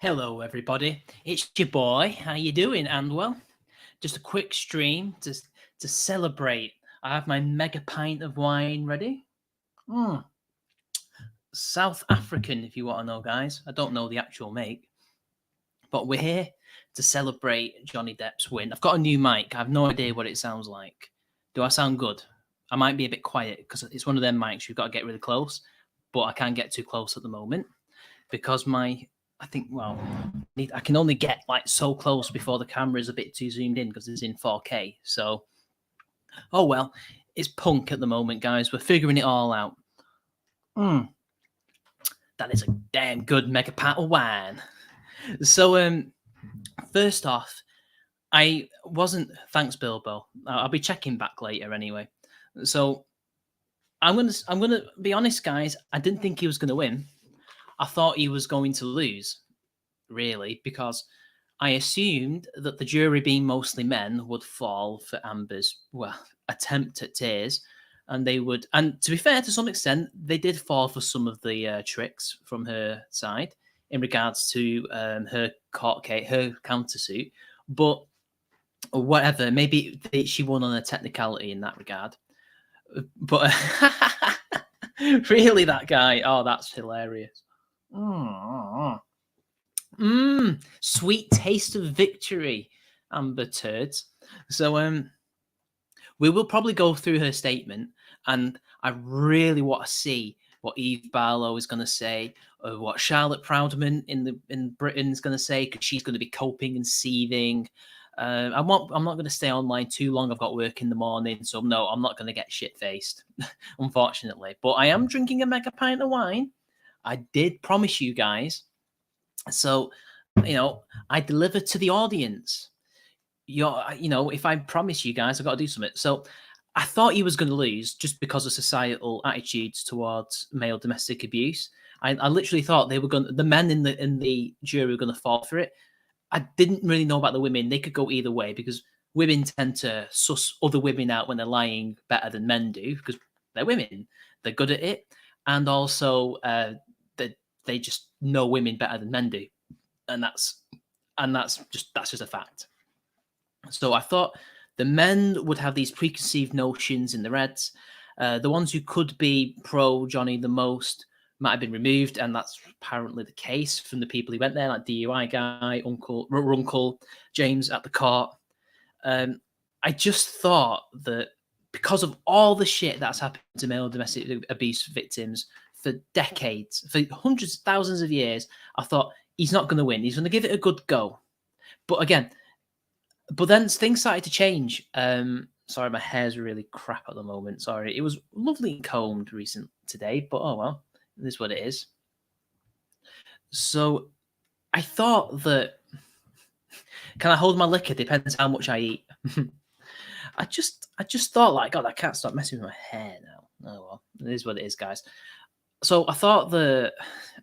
Hello, everybody. It's your boy. How you doing? And well, just a quick stream to celebrate. I have my mega pint of wine ready. Mm. South African, if you want to know, guys. I don't know the actual make, but we're here to celebrate Johnny Depp's win. I've got a new mic. I have no idea what it sounds like. Do I sound good? I might be a bit quiet because it's one of them mics you've got to get really close, but I can't get too close at the moment because I can only get like so close before the camera is a bit too zoomed in because it's in 4K. So, oh well, it's punk at the moment, guys. We're figuring it all out. That is a damn good mega pat of wine. So, first off, I wasn't. Thanks, Bilbo. I'll be checking back later anyway. So, I'm gonna be honest, guys. I didn't think he was gonna win. I thought he was going to lose, really, because I assumed that the jury, being mostly men, would fall for Amber's attempt at tears, and they would. And to be fair, to some extent, they did fall for some of the tricks from her side in regards to her court case, her countersuit. But whatever, maybe she won on a technicality in that regard. But really, that guy, oh, that's hilarious. Sweet taste of victory, Amber Turds. So we will probably go through her statement, and I really want to see what Eve Barlow is going to say, or what Charlotte Proudman in Britain is going to say, because she's going to be coping and seething. I'm not going to stay online too long. I've got work in the morning, so no, I'm not going to get shit faced, unfortunately. But I am drinking a mega pint of wine. I did promise you guys. So, I deliver to the audience. If I promise you guys, I've got to do something. So I thought he was going to lose just because of societal attitudes towards male domestic abuse. I literally thought the men in the jury were going to fall for it. I didn't really know about the women. They could go either way because women tend to suss other women out when they're lying better than men do because they're women. They're good at it. And also, they just know women better than men do, and that's just a fact. So I thought the men would have these preconceived notions in the Reds. The ones who could be pro Johnny the most might have been removed, and that's apparently the case from the people who went there, like DUI guy, Uncle James at the court. I just thought that because of all the shit that's happened to male domestic abuse victims for decades, for hundreds, thousands of years, I thought he's not going to win. He's going to give it a good go. But then things started to change. Sorry, my hair's really crap at the moment. Sorry. It was lovely and combed today, but oh well, it is what it is. So I thought that, can I hold my liquor? Depends how much I eat. I just thought, like, God, I can't stop messing with my hair now. Oh well, it is what it is, guys. So I thought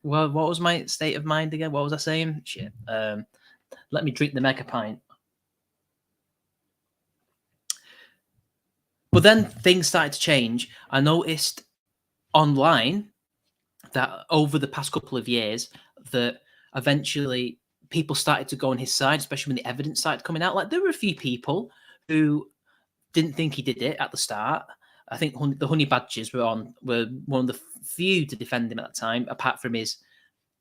what was my state of mind again? What was I saying? Shit. Let me drink the mega pint. But then things started to change. I noticed online that over the past couple of years that eventually people started to go on his side, especially when the evidence started coming out. Like, there were a few people who didn't think he did it at the start. I think the Honey Badgers were one of the few to defend him at the time, apart from his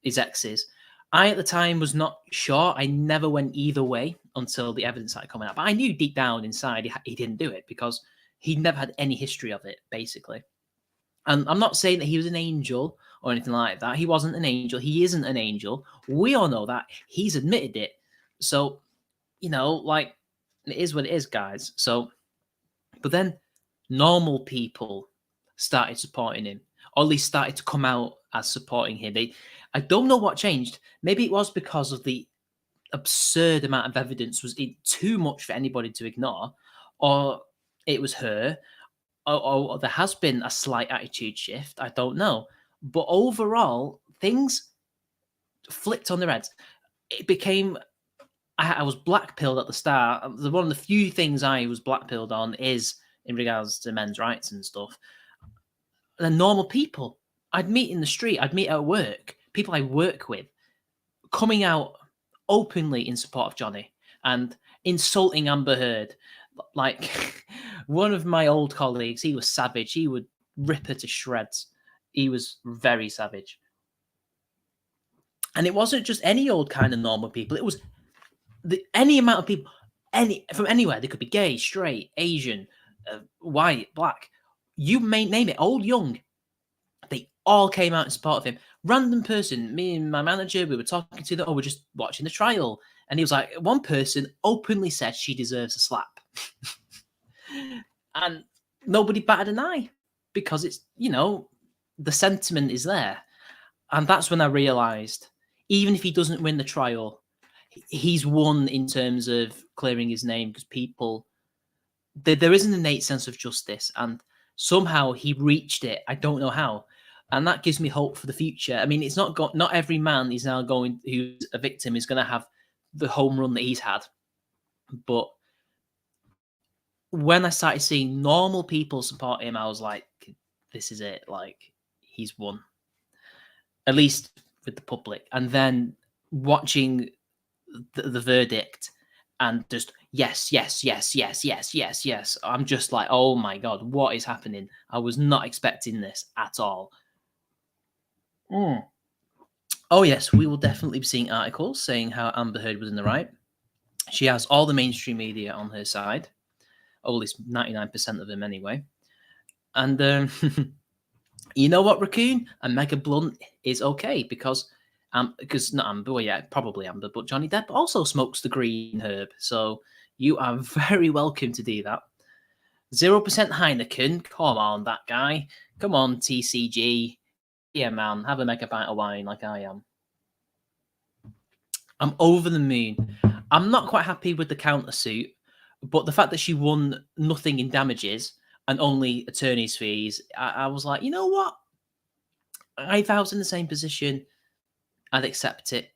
exes. I, at the time, was not sure. I never went either way until the evidence started coming out. But I knew deep down inside he didn't do it because he never had any history of it, basically. And I'm not saying that he was an angel or anything like that. He wasn't an angel. He isn't an angel. We all know that. He's admitted it. So, like, it is what it is, guys. So, but then normal people started supporting him, or at least started to come out as supporting him. I don't know what changed. Maybe it was because of the absurd amount of evidence was too much for anybody to ignore, or it was her, or there has been a slight attitude shift. I don't know. But overall, things flipped on their heads. It became, I was blackpilled at the start. One of the few things I was blackpilled on is in regards to men's rights and stuff. The normal people I'd meet in the street, I'd meet at work, people I work with, coming out openly in support of Johnny and insulting Amber Heard. Like one of my old colleagues, he was savage. He would rip her to shreds. He was very savage. And it wasn't just any old kind of normal people. It was any amount of people, from anywhere. They could be gay, straight, Asian, white, black. You may name it, old, young. They all came out in support of him. Random person, me and my manager, we were talking to them. Oh, we're just watching the trial. And he was like, one person openly said she deserves a slap. And nobody batted an eye because it's, the sentiment is there. And that's when I realized, even if he doesn't win the trial, he's won in terms of clearing his name, because people, there is an innate sense of justice, and somehow he reached it. I don't know how. And that gives me hope for the future. I mean, it's not every man is now who's a victim is going to have the home run that he's had. But when I started seeing normal people support him, I was like, this is it. Like, he's won. At least with the public. And then watching the verdict and just yes. I'm just like, oh my God, what is happening? I was not expecting this at all. Oh yes, we will definitely be seeing articles saying how Amber Heard was in the right. She has all the mainstream media on her side, or at least 99% of them anyway. And you know what, Raccoon? A Mega Blunt is okay because not Amber, well, yeah, probably Amber, but Johnny Depp also smokes the green herb. So you are very welcome to do that. 0% Heineken. Come on, that guy. Come on, TCG. Yeah, man, have a mega pint of wine like I am. I'm over the moon. I'm not quite happy with the countersuit, but the fact that she won nothing in damages and only attorney's fees, I was like, you know what? If I was in the same position, I'd accept it.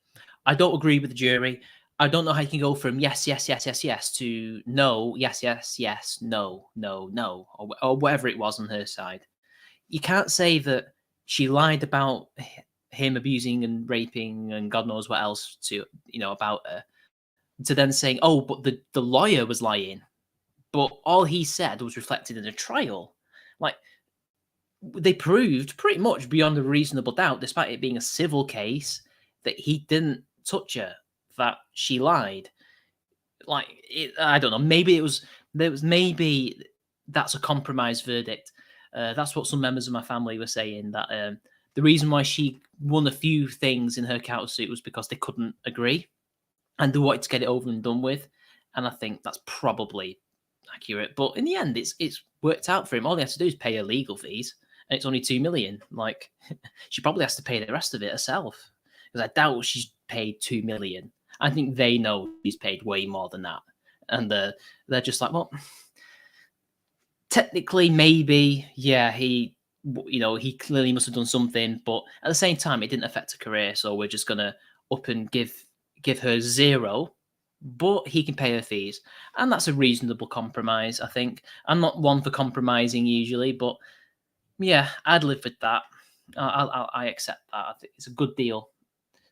I don't agree with the jury. I don't know how you can go from yes to no, yes, no, or whatever it was on her side. You can't say that she lied about him abusing and raping and God knows what else about her, to then saying, oh, but the lawyer was lying, but all he said was reflected in a trial. Like, they proved pretty much beyond a reasonable doubt, despite it being a civil case, that he didn't touch her, that she lied. Like, I don't know. Maybe maybe that's a compromise verdict. That's what some members of my family were saying, that the reason why she won a few things in her countersuit was because they couldn't agree and they wanted to get it over and done with. And I think that's probably accurate. But in the end, it's worked out for him. All he has to do is pay her legal fees, and it's only 2 million. Like, she probably has to pay the rest of it herself, because I doubt she's paid 2 million. I think they know he's paid way more than that, and they're just like, well, technically, maybe, yeah, he clearly must have done something, but at the same time, it didn't affect her career, so we're just gonna up and give her 0, but he can pay her fees, and that's a reasonable compromise, I think. I'm not one for compromising usually, but yeah, I'd live with that. I accept that. I think it's a good deal.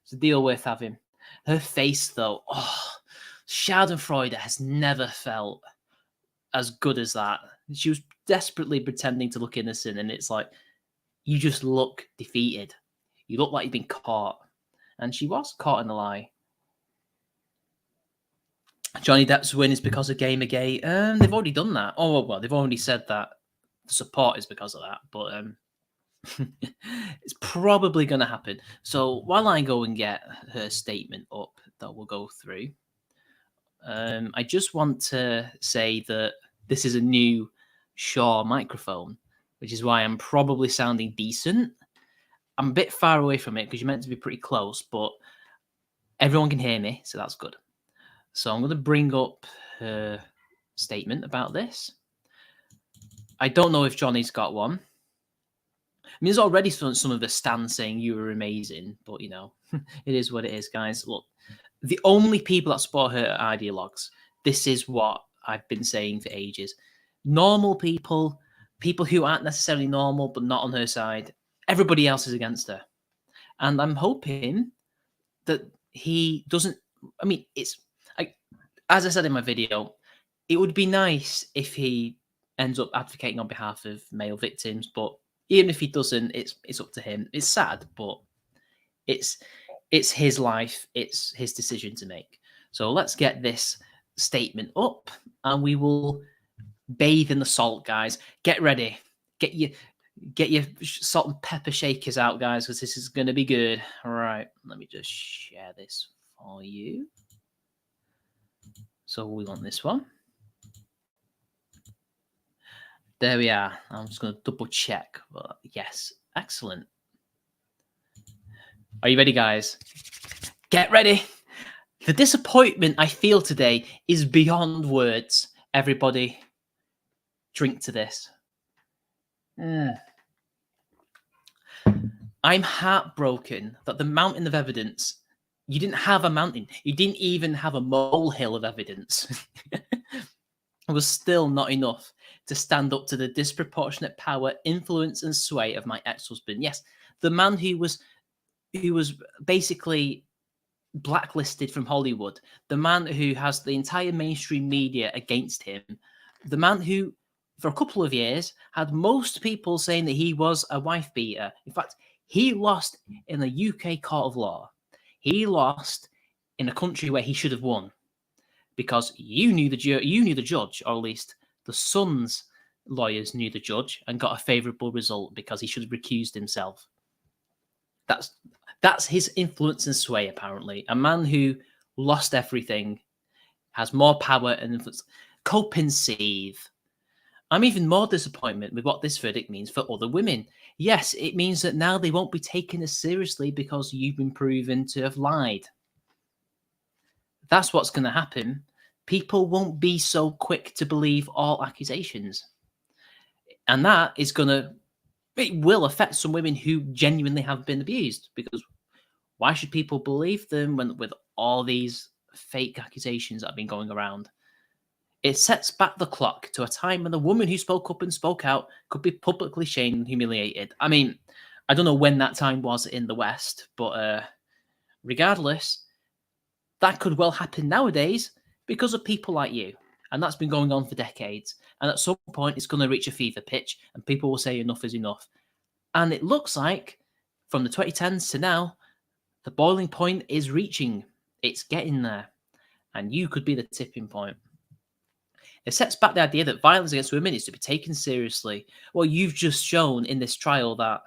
It's a deal worth having. Her face, though, Schadenfreude has never felt as good as that. She was desperately pretending to look innocent, and it's like, you just look defeated. You look like you've been caught. And she was caught in a lie. Johnny Depp's win is because of Gamergate. They've already done that. Oh, well, they've already said that the support is because of that, but it's probably going to happen. So while I go and get her statement up that we'll go through, I just want to say that this is a new Shure microphone, which is why I'm probably sounding decent. I'm a bit far away from it because you're meant to be pretty close, but everyone can hear me, so that's good. So I'm going to bring up her statement about this. I don't know if Johnny's got one. I mean, there's already some of the stands saying you were amazing, but, it is what it is, guys. Look, the only people that support her are ideologues. This is what I've been saying for ages. Normal people who aren't necessarily normal but not on her side, everybody else is against her. And I'm hoping that he doesn't. I mean, it's like, as I said in my video, it would be nice if he ends up advocating on behalf of male victims, but even if he doesn't, it's up to him. It's sad, but it's it's his life, it's his decision to make. So let's get this statement up, and we will bathe in the salt, guys. Get ready. Get your salt and pepper shakers out, guys, because this is going to be good. All right, let me just share this for you. So we want this one. There we are. I'm just going to double check. But yes, excellent. Are you ready, guys? Get ready. The disappointment I feel today is beyond words. Everybody, drink to this. I'm heartbroken that the mountain of evidence, you didn't have a mountain. You didn't even have a molehill of evidence. It was still not enough to stand up to the disproportionate power, influence, and sway of my ex-husband. Yes, the man who was basically blacklisted from Hollywood, the man who has the entire mainstream media against him, the man who, for a couple of years, had most people saying that he was a wife beater. In fact, he lost in the UK court of law. He lost in a country where he should have won, because you knew the judge, or at least the son's lawyers knew the judge and got a favourable result because he should have recused himself. That's his influence and sway, apparently. A man who lost everything has more power and influence. Co-conceive. I'm even more disappointed with what this verdict means for other women. Yes, it means that now they won't be taken as seriously because you've been proven to have lied. That's what's going to happen. People won't be so quick to believe all accusations. And that is it will affect some women who genuinely have been abused, because why should people believe them with all these fake accusations that have been going around? It sets back the clock to a time when the woman who spoke up and spoke out could be publicly shamed and humiliated. I mean, I don't know when that time was in the West, but regardless, that could well happen nowadays because of people like you. And that's been going on for decades. And at some point, it's going to reach a fever pitch and people will say enough is enough. And it looks like from the 2010s to now, the boiling point is reaching. It's getting there. And you could be the tipping point. It sets back the idea that violence against women is to be taken seriously. Well, you've just shown in this trial that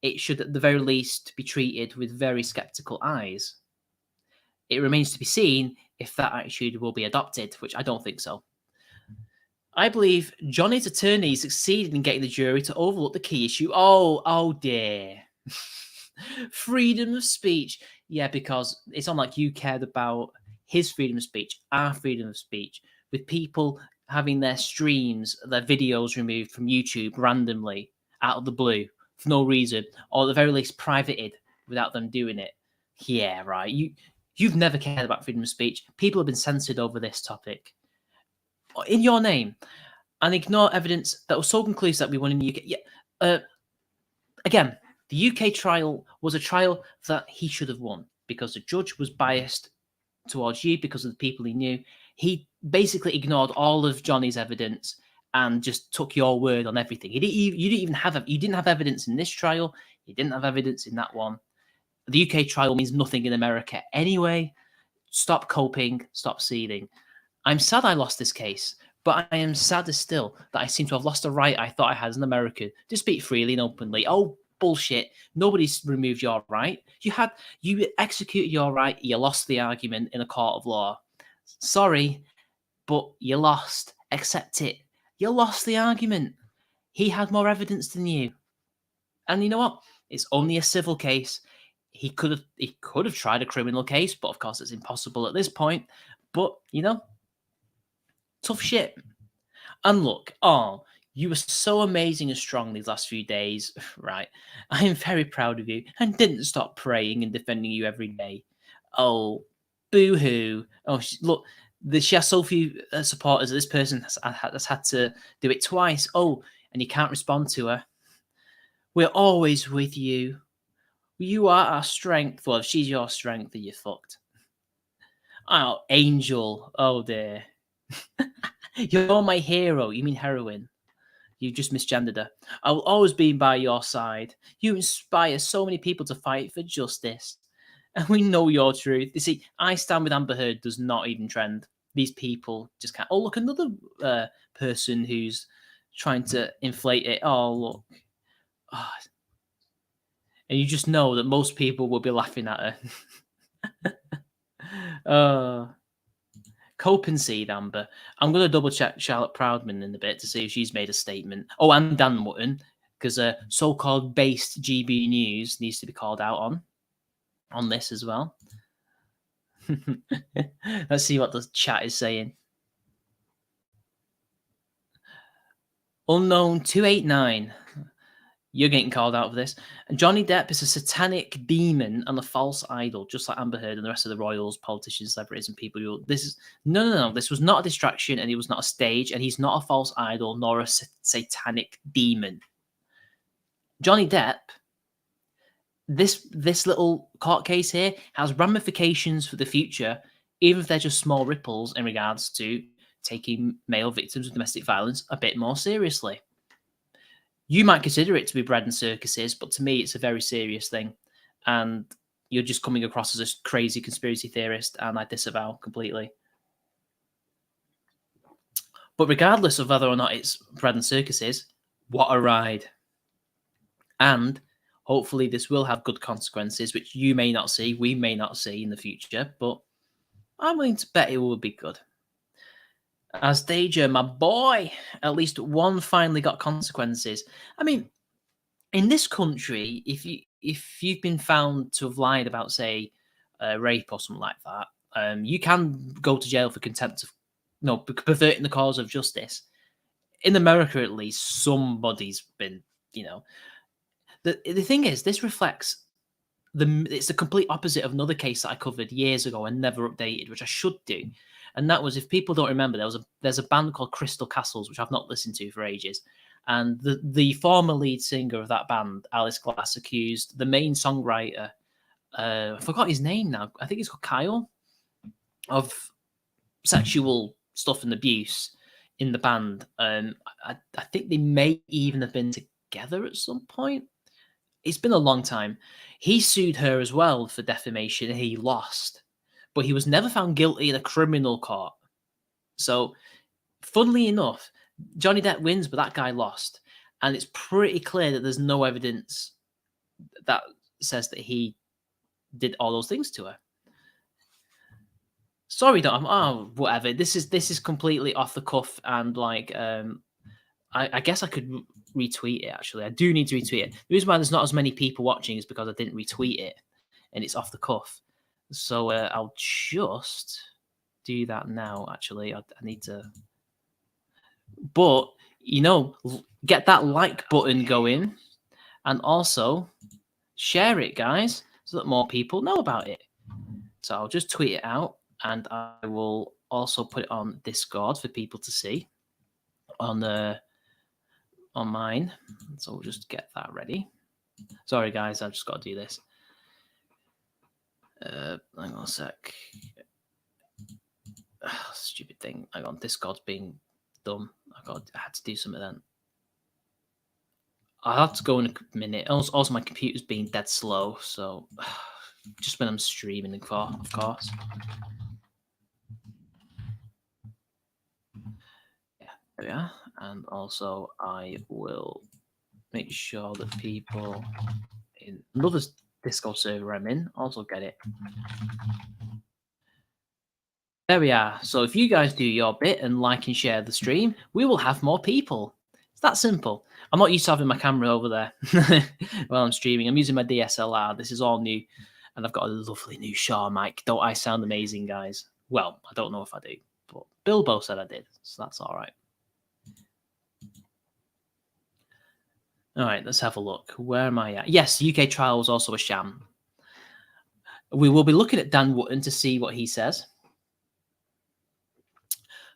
it should at the very least be treated with very skeptical eyes. It remains to be seen if that attitude will be adopted, which I don't think so. I believe Johnny's attorney succeeded in getting the jury to overlook the key issue. Oh dear. Freedom of speech. Yeah, because it's not like you cared about his freedom of speech, our freedom of speech, with people having their streams, their videos removed from YouTube randomly out of the blue for no reason, or at the very least privated without them doing it. Yeah, right. You've never cared about freedom of speech. People have been censored over this topic in your name, and ignore evidence that was so conclusive that we won in the UK. Yeah. Again, the UK trial was a trial that he should have won because the judge was biased towards you because of the people he knew. He basically ignored all of Johnny's evidence and just took your word on everything. You didn't have evidence in this trial. You didn't have evidence in that one. The UK trial means nothing in America anyway. Stop coping. Stop seething. I'm sad I lost this case, but I am sadder still that I seem to have lost a right I thought I had as an American to speak freely and openly. Oh, bullshit. Nobody's removed your right. You executed your right. You lost the argument in a court of law. Sorry, but you lost. Accept it. You lost the argument. He had more evidence than you. And you know what? It's only a civil case. He could have tried a criminal case, but of course it's impossible at this point. But, tough shit. And look, you were so amazing and strong these last few days, right? I am very proud of you and didn't stop praying and defending you every day. Oh, boo-hoo. Oh, look, she has so few supporters. This person has had to do it twice. Oh, and you can't respond to her. We're always with you. You are our strength. Well, if she's your strength, then you're fucked. Oh, Angel. Oh dear. You're my hero. You mean heroine? You just misgendered her. I will always be by your side. You inspire so many people to fight for justice. And we know your truth. You see, I stand with Amber Heard does not even trend. These people just can't. Oh, look, another person who's trying to inflate it. Oh, look. Oh, and you just know that most people will be laughing at her. Cope and seed, Amber. I'm going to double check Charlotte Proudman in a bit to see if she's made a statement. Oh, and Dan Mutton, because so-called based GB News needs to be called out on this as well. Let's see what the chat is saying. Unknown 289. You're getting called out for this. And Johnny Depp is a satanic demon and a false idol, just like Amber Heard and the rest of the royals, politicians, celebrities, and people who. This is no. This was not a distraction, and he was not a stage, and he's not a false idol nor a satanic demon. Johnny Depp. This little court case here has ramifications for the future, even if they're just small ripples in regards to taking male victims of domestic violence a bit more seriously. You might consider it to be bread and circuses, but to me, it's a very serious thing. And you're just coming across as a crazy conspiracy theorist, and I disavow completely. But regardless of whether or not it's bread and circuses, what a ride. And hopefully this will have good consequences, which you may not see, we may not see in the future, but I'm willing to bet it will be good. As Danger, my boy, at least one finally got consequences. I mean, in this country, if you've been found to have lied about, say, rape or something like that, you can go to jail for contempt of, perverting the cause of justice. In America, at least, somebody's been, The thing is, this reflects it's the complete opposite of another case that I covered years ago and never updated, which I should do. And that was, if people don't remember, there's a band called Crystal Castles, which I've not listened to for ages. And the former lead singer of that band, Alice Glass, accused the main songwriter, I forgot his name now, I think it's called Kyle, of sexual stuff and abuse in the band. I think they may even have been together at some point. It's been a long time. He sued her as well for defamation and he lost. But he was never found guilty in a criminal court. So, funnily enough, Johnny Depp wins, but that guy lost. And it's pretty clear that there's no evidence that says that he did all those things to her. Sorry, whatever. This is completely off the cuff and like I guess I could retweet it, actually. I do need to retweet it. The reason why there's not as many people watching is because I didn't retweet it and it's off the cuff. So I'll just do that now, actually. I need to. But, get that like button going and also share it, guys, so that more people know about it. So I'll just tweet it out and I will also put it on Discord for people to see on mine. So we'll just get that ready. Sorry, guys, I've just got to do this. Hang on a sec. Stupid thing. Hang on, Discord's being dumb. I had to do something then. I'll have to go in a minute. Also, my computer's being dead slow, so just when I'm streaming, of course. Yeah, there we are. And also, I will make sure that people in another Discord server I'm in also get it. There we are. So if you guys do your bit and like and share the stream, we will have more people. It's that simple. I'm not used to having my camera over there while I'm streaming. I'm using my DSLR. This is all new. And I've got a lovely new Shaw mic. Don't I sound amazing, guys? Well, I don't know if I do, but Bilbo said I did, so that's all right. All right, let's have a look. Where am I at? Yes, UK trial was also a sham. We will be looking at Dan Wootton to see what he says.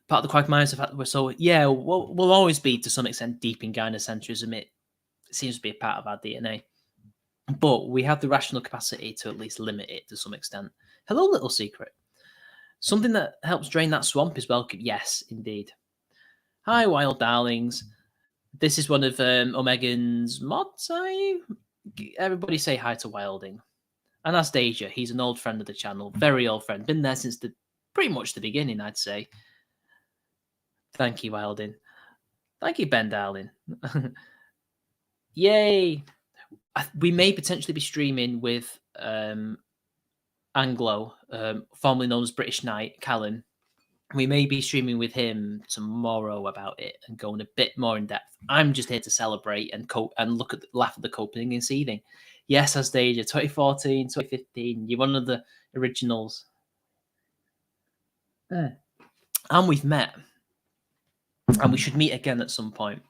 Part of the Quagmires we'll always be to some extent deep in gynocentrism. It seems to be a part of our DNA. But we have the rational capacity to at least limit it to some extent. Hello, little secret. Something that helps drain that swamp is welcome. Yes, indeed. Hi, wild darlings. This is one of Omegan's mods. Everybody say hi to Wilding. And that's Deja. He's an old friend of the channel. Very old friend. Been there since pretty much the beginning, I'd say. Thank you, Wilding. Thank you, Ben Darling. Yay! We may potentially be streaming with Anglo, formerly known as British Knight, Callum. We may be streaming with him tomorrow about it and going a bit more in depth. I'm just here to celebrate and laugh at the coping and seething. Yes, Asdasia, 2014, 2015. You're one of the originals. And we've met. And we should meet again at some point.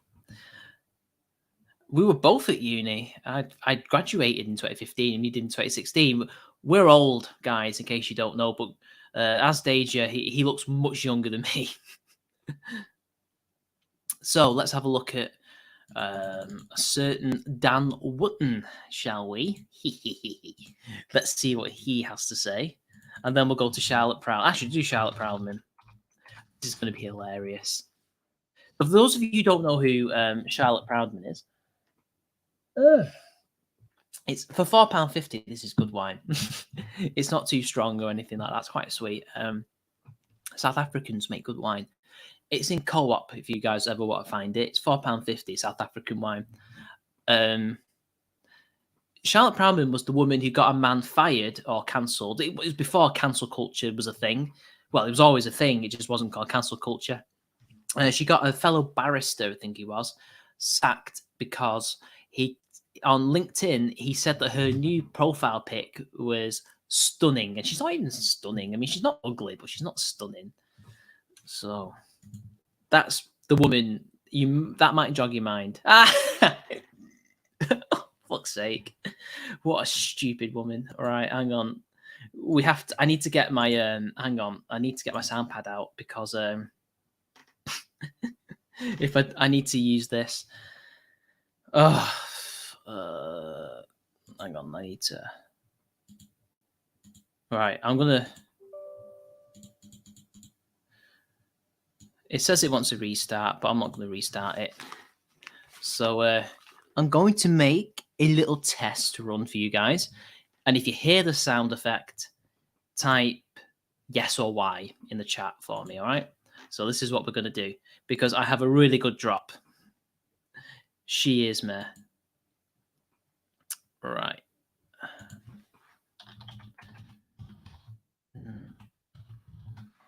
We were both at uni. I graduated in 2015 and you did in 2016. We're old, guys, in case you don't know, but Asdasia, he looks much younger than me. So let's have a look at a certain Dan Wotton, shall we? Let's see what he has to say. And then we'll go to Charlotte Proud. Actually, do Charlotte Proudman. This is going to be hilarious. For those of you who don't know who Charlotte Proudman is, it's for £4.50. This is good wine. It's not too strong or anything like that. It's quite sweet. South Africans make good wine. It's in Co-op if you guys ever want to find it. It's £4.50 South African wine. Charlotte Proudman was the woman who got a man fired or cancelled. It was before cancel culture was a thing. Well, it was always a thing. It just wasn't called cancel culture. She got a fellow barrister, I think he was, sacked because on LinkedIn, he said that her new profile pic was stunning. And she's not even stunning. I mean, she's not ugly, but she's not stunning. So that's the woman. That might jog your mind. Fuck's sake. What a stupid woman. All right, hang on. I need to get my hang on. I need to get my sound pad out because if I need to use this. Hang on, I need to. Right, I'm gonna. It says it wants to restart, but I'm not going to restart it. So I'm going to make a little test run for you guys. And if you hear the sound effect, type yes or Y in the chat for me, all right? So this is what we're going to do, because I have a really good drop. She is me. Right.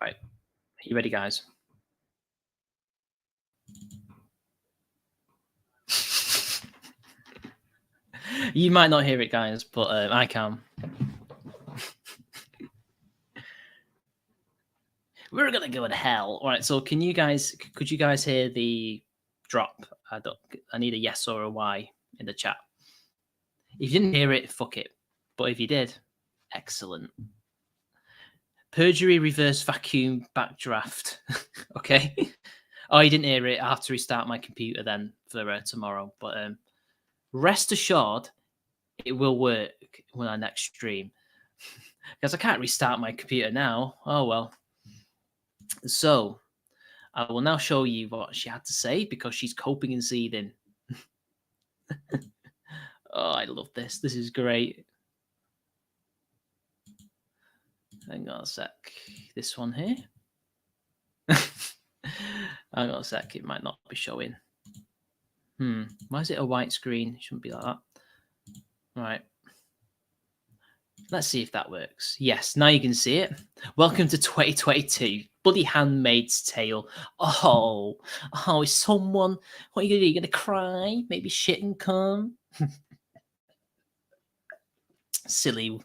Right. Are you ready, guys? You might not hear it, guys, but I can. We're gonna go to hell. All right. So could you guys hear the drop? I need a yes or a Y in the chat. If you didn't hear it, fuck it. But if you did, excellent. Perjury reverse vacuum backdraft. Okay. Oh, you didn't hear it. I have to restart my computer then for tomorrow. But rest assured, it will work when I next stream. Because I can't restart my computer now. Oh, well. So, I will now show you what she had to say because she's coping and seething. Oh, I love this. This is great. Hang on a sec. This one here. Hang on a sec. It might not be showing. Why is it a white screen? It shouldn't be like that. Right. Let's see if that works. Yes, now you can see it. Welcome to 2022. Bloody Handmaid's Tale. Oh, is someone... What are you going to do? You're going to cry? Maybe shit and come? Silly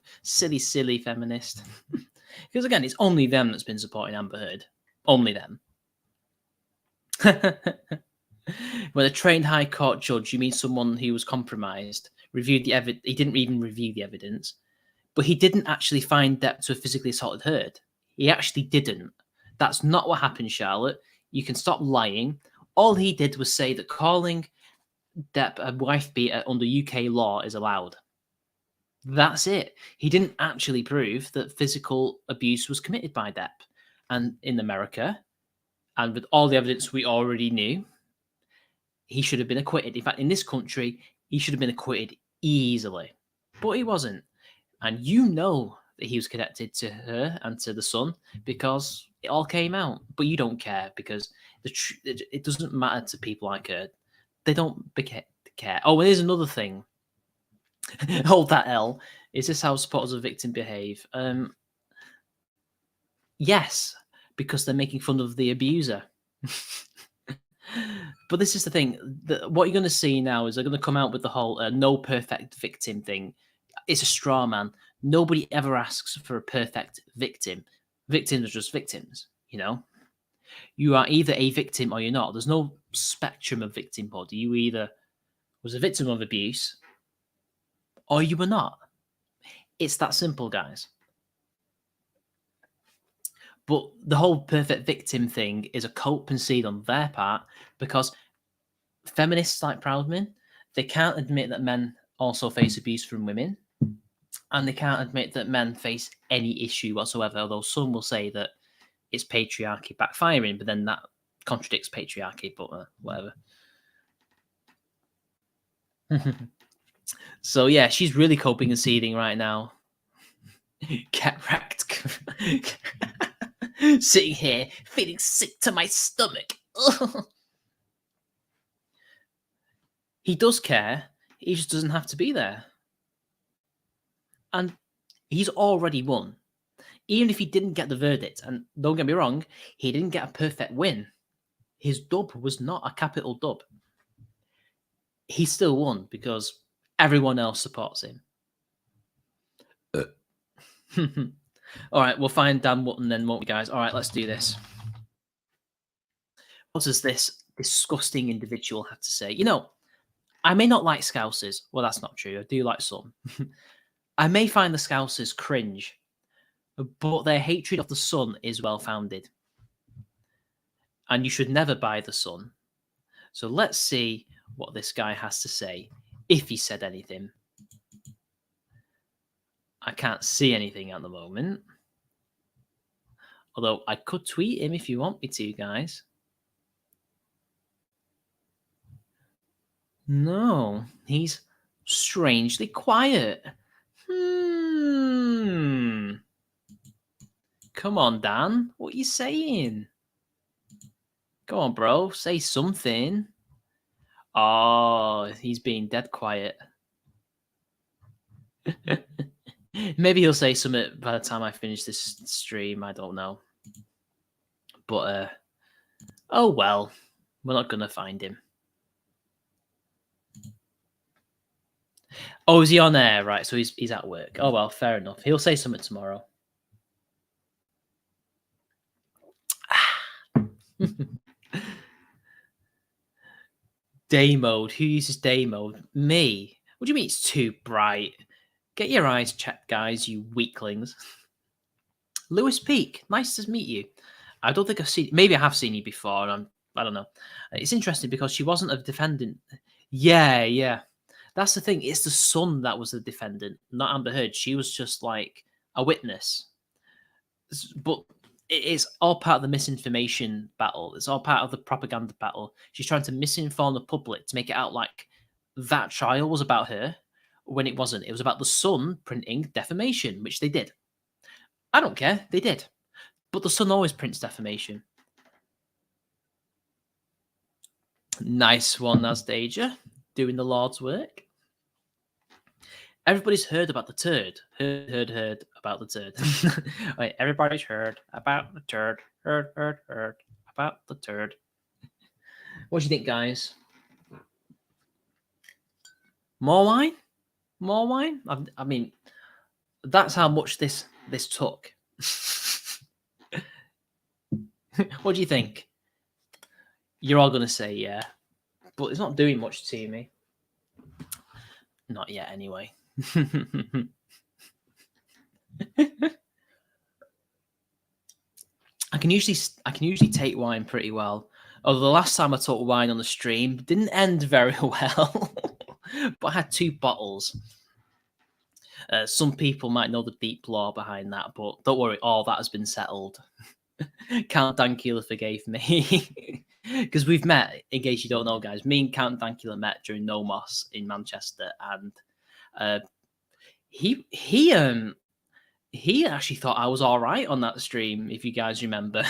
feminist. Because again, it's only them that's been supporting Amber Heard. Only them. When a trained high court judge, you mean someone who was compromised, reviewed the evidence. He didn't even review the evidence, but he didn't actually find Depp to have physically assaulted Heard. He actually didn't. That's not what happened, Charlotte. You can stop lying. All he did was say that calling Depp a wife beater under UK law is allowed. That's it. He didn't actually prove that physical abuse was committed by Depp. and in America, and with all the evidence we already knew, he should have been acquitted. In fact, in this country, he should have been acquitted easily, but he wasn't. And you know that he was connected to her and to the son because it all came out. But you don't care because it doesn't matter to people like her. They don't care. Oh, and here's another thing. Hold that L. Is this how supporters of victim behave? Yes, because they're making fun of the abuser. But this is the thing. What you're going to see now is they're going to come out with the whole no perfect victim thing. It's a straw man. Nobody ever asks for a perfect victim. Victims are just victims, you know? You are either a victim or you're not. There's no spectrum of victimhood. You either was a victim of abuse or you were not. It's that simple, guys. But the whole perfect victim thing is a coat concede on their part because feminists like Proudman, they can't admit that men also face abuse from women, and they can't admit that men face any issue whatsoever, although some will say that it's patriarchy backfiring, but then that contradicts patriarchy, but whatever. So yeah, she's really coping and seething right now. Get wrecked. Sitting here feeling sick to my stomach. He does care. He just doesn't have to be there. And he's already won. Even if he didn't get the verdict, and don't get me wrong, he didn't get a perfect win. His dub was not a capital dub. He still won because everyone else supports him. All right, we'll find Dan Wootton then, won't we, guys? All right, let's do this. What does this disgusting individual have to say? You know, I may not like Scousers. Well, that's not true. I do like some. I may find the Scousers cringe, but their hatred of the Sun is well-founded. And you should never buy the Sun. So let's see what this guy has to say, if he said anything. I can't see anything at the moment. Although I could tweet him if you want me to, guys. No, he's strangely quiet. Come on, Dan. What are you saying? Go on, bro. Say something. Oh, he's being dead quiet. Maybe he'll say something by the time I finish this stream. I don't know. But, oh well. We're not going to find him. Oh, is he on air? Right, so he's at work. Oh, well, fair enough. He'll say something tomorrow. Day mode. Who uses day mode? Me. What do you mean it's too bright? Get your eyes checked, guys, you weaklings. Lewis Peak. Nice to meet you. I don't think I've seen... Maybe I have seen you before, and I don't know. It's interesting because she wasn't a defendant. Yeah. That's the thing. It's the Sun that was the defendant, not Amber Heard. She was just like a witness. But it is all part of the misinformation battle. It's all part of the propaganda battle. She's trying to misinform the public to make it out like that trial was about her when it wasn't. It was about the Sun printing defamation, which they did. I don't care. They did. But the Sun always prints defamation. Nice one, Nasdaja. Doing the Lord's work. Everybody's heard about the turd. Heard about the turd. Wait, everybody's heard about the turd. Heard about the turd. What do you think, guys? More wine? More wine? I mean, that's how much this took. What do you think? You're all going to say yeah. But it's not doing much to me. Not yet, anyway. I can usually take wine pretty well. Although the last time I took wine on the stream didn't end very well. But I had 2 bottles. Some people might know the deep lore behind that, but don't worry, all that has been settled. Count Dankula forgave me because we've met. In case you don't know, guys, me and Count Dankula met during Nomos in Manchester, and uh, he actually thought I was all right on that stream. If you guys remember,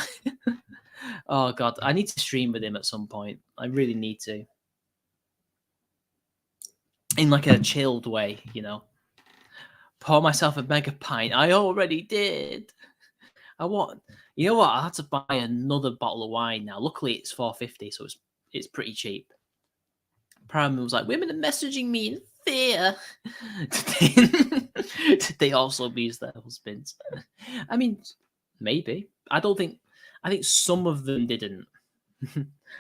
oh god, I need to stream with him at some point. I really need to, in like a chilled way, you know. Pour myself a mega pint. I already did. I want. You know what? I had to buy another bottle of wine now. Luckily, it's $4.50, so it's pretty cheap. Prime was like, women are messaging me in fear. Did they also abuse their husbands? I mean, maybe. I don't think. I think some of them didn't.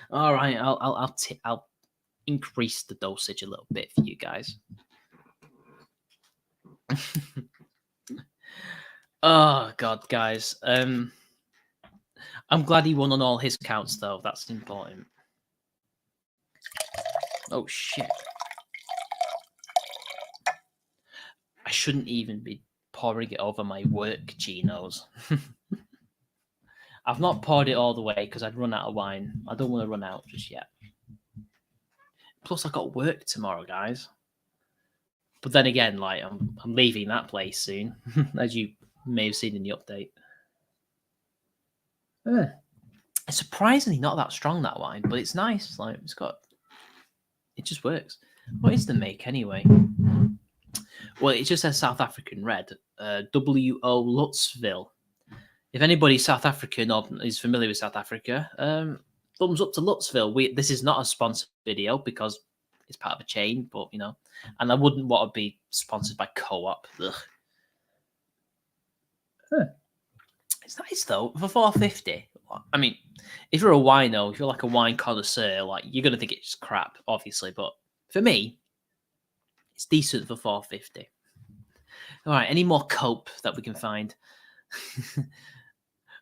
All right, I'll increase the dosage a little bit for you guys. Oh god, guys. I'm glad he won on all his counts, though. That's important. Oh shit. I shouldn't even be pouring it over my work Genos. I've not poured it all the way because I'd run out of wine. I don't want to run out just yet. Plus, I got work tomorrow, guys. But then again, like I'm leaving that place soon, as you may have seen in the update. It's surprisingly not that strong, that wine, but it's nice. Like it just works. What is the make anyway? Well, it just says South African red. W.O. Lutzville. If anybody's South African or is familiar with South Africa, thumbs up to Lutzville. This is not a sponsored video because it's part of a chain, but you know, and I wouldn't want to be sponsored by Co-op. Ugh. It's nice though for $4.50. I mean, if you're a wino, if you're like a wine connoisseur, like you're gonna think it's crap, obviously. But for me, it's decent for $4.50. All right, any more cope that we can find?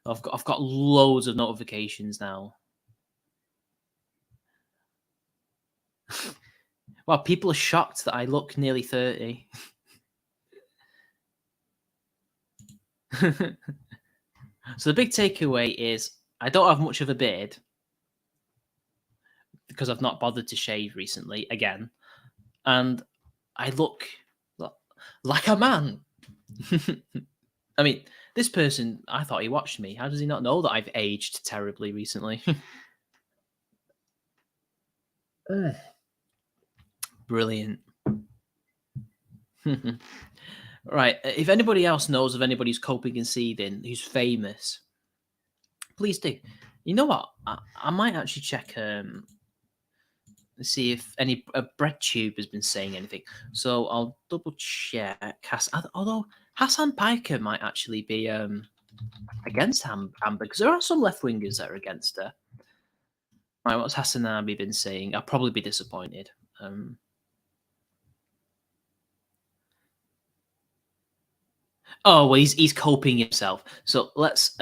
I've got loads of notifications now. Well, people are shocked that I look nearly 30. So the big takeaway is I don't have much of a beard because I've not bothered to shave recently again, and I look like a man. I mean, this person, I thought he watched me. How does he not know that I've aged terribly recently? Brilliant. Right. If anybody else knows of anybody who's coping and seething, who's famous, please do. You know what? I might actually check see if any bread tube has been saying anything. So I'll double check. Although Hassan Piker might actually be against Amber, because there are some left wingers that are against her. Right, what's Hassan Abi been saying? I'll probably be disappointed. Oh well, he's coping himself. So let's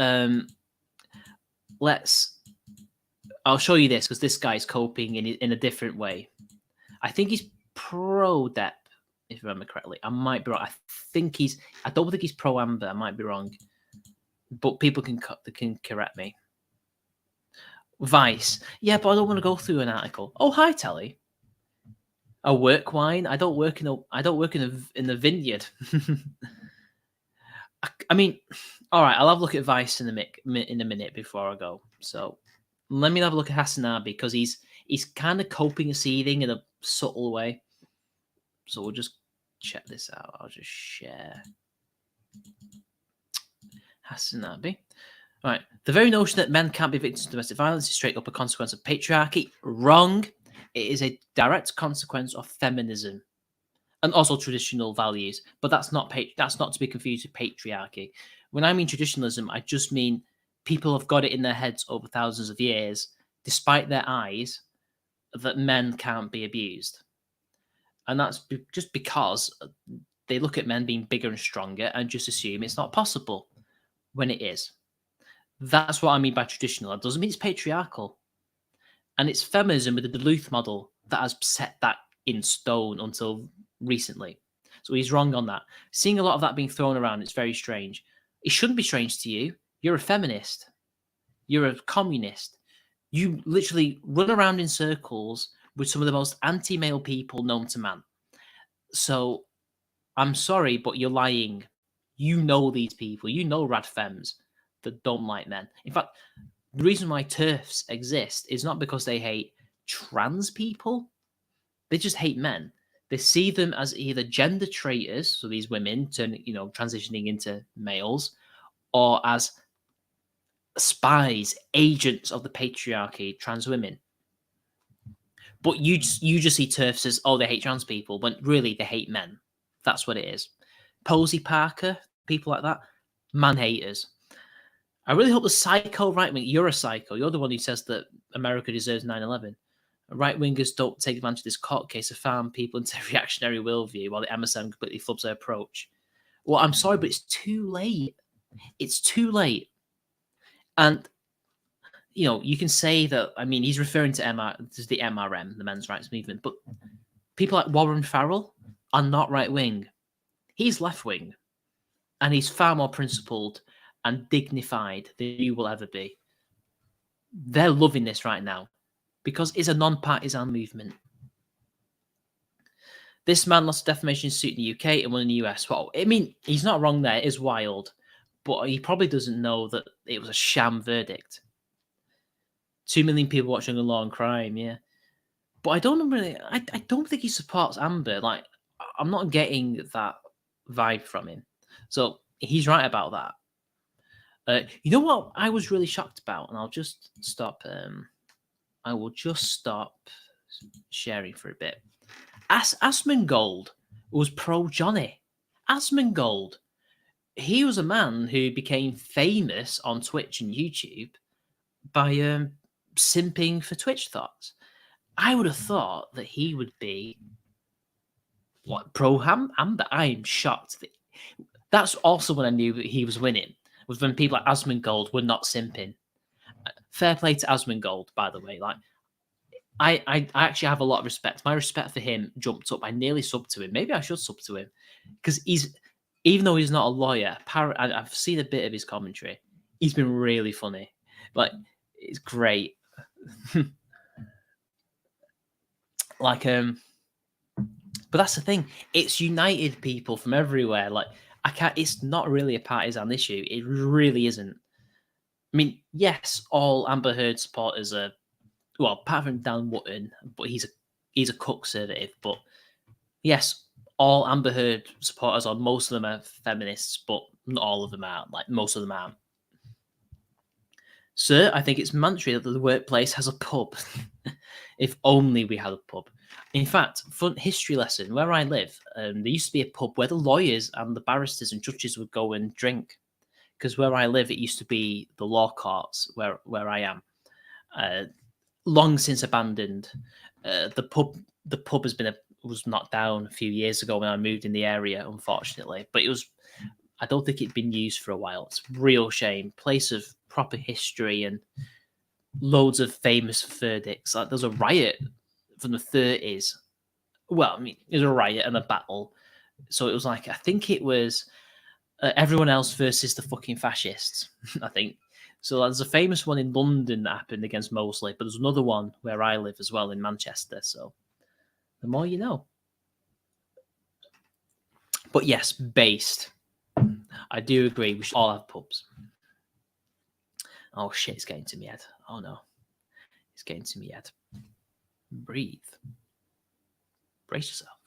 I'll show you this because this guy's coping in a different way. I think he's pro Depp, if I remember correctly. I might be wrong. I don't think he's pro Amber. I might be wrong, but people can correct me. Vice, yeah, but I don't want to go through an article. Oh, hi, Telly. A work wine. I don't work in the vineyard. I mean, all right. I'll have a look at Vice in a minute before I go. So let me have a look at Hasanabi because he's kind of coping and seething in a subtle way. So we'll just check this out. I'll just share Hasanabi. All right. The very notion that men can't be victims of domestic violence is straight up a consequence of patriarchy. Wrong. It is a direct consequence of feminism and also traditional values. But that's not to be confused with patriarchy. When I mean traditionalism, I just mean people have got it in their heads over thousands of years, despite their eyes, that men can't be abused. And that's just because they look at men being bigger and stronger and just assume it's not possible when it is. That's what I mean by traditional. That doesn't mean it's patriarchal. And it's feminism with the Duluth model that has set that in stone until recently. So he's wrong on that. Seeing a lot of that being thrown around, it's very strange. It shouldn't be strange to you. You're a feminist. You're a communist. You literally run around in circles with some of the most anti-male people known to man. So I'm sorry, but you're lying. You know these people. You know rad femmes that don't like men. In fact, the reason why TERFs exist is not because they hate trans people. They just hate men. They see them as either gender traitors, so these women transitioning into males, or as spies, agents of the patriarchy, trans women. But you just see TERFs as, oh, they hate trans people, when really they hate men. That's what it is. Posey Parker, people like that, man haters. I really hope the psycho right wing, you're a psycho, you're the one who says that America deserves 9/11. Right wingers don't take advantage of this court case to farm people into a reactionary worldview while the MSM completely flubs their approach. Well, I'm sorry, but it's too late. It's too late. And you can say that. I mean, he's referring to the MRM, the Men's Rights Movement, but people like Warren Farrell are not right wing. He's left wing, and he's far more principled and dignified than you will ever be. They're loving this right now because it's a non-partisan movement. This man lost a defamation suit in the UK and one in the US. Well, I mean, he's not wrong there. It is wild, but he probably doesn't know that it was a sham verdict. 2 million people watching a law and crime, yeah. But I don't really. I don't think he supports Amber. Like, I'm not getting that vibe from him. So he's right about that. You know what I was really shocked about, and I'll just stop. I will just stop sharing for a bit. Asmongold was pro Johnny. Asmongold, he was a man who became famous on Twitch and YouTube by simping for Twitch thoughts. I would have thought that he would be pro Amber. I am shocked. That's also when I knew that he was winning. Was when people like Asmongold were not simping. Fair play to Asmongold, by the way. Like, I actually have a lot of respect. My respect for him jumped up. I nearly subbed to him. Maybe I should sub to him because even though he's not a lawyer, I've seen a bit of his commentary. He's been really funny. Like, it's great. But that's the thing. It's united people from everywhere. Like, it's not really a partisan issue. It really isn't. I mean, yes, all Amber Heard supporters are, well, apart from Dan Wootton, but he's a conservative. But yes, all Amber Heard supporters, or most of them, are feminists, but not all of them are. Like, most of them aren't. Sir, I think it's mandatory that the workplace has a pub. If only we had a pub. In fact, fun history lesson, where I live, there used to be a pub where the lawyers and the barristers and judges would go and drink. Because where I live, it used to be the law courts where I am. Long since abandoned. The pub was knocked down a few years ago when I moved in the area, unfortunately. But I don't think it'd been used for a while. It's a real shame. Place of proper history and loads of famous verdicts. Like, there's a riot from the 30s. Well, I mean, it was a riot and a battle. So it was like, I think it was everyone else versus the fucking fascists, I think. So there's a famous one in London that happened against Mosley, but there's another one where I live as well in Manchester. So the more you know. But yes, based. I do agree. We should all have pubs. Oh shit, it's getting to me head. Oh no. It's getting to me head. Breathe. Brace yourself.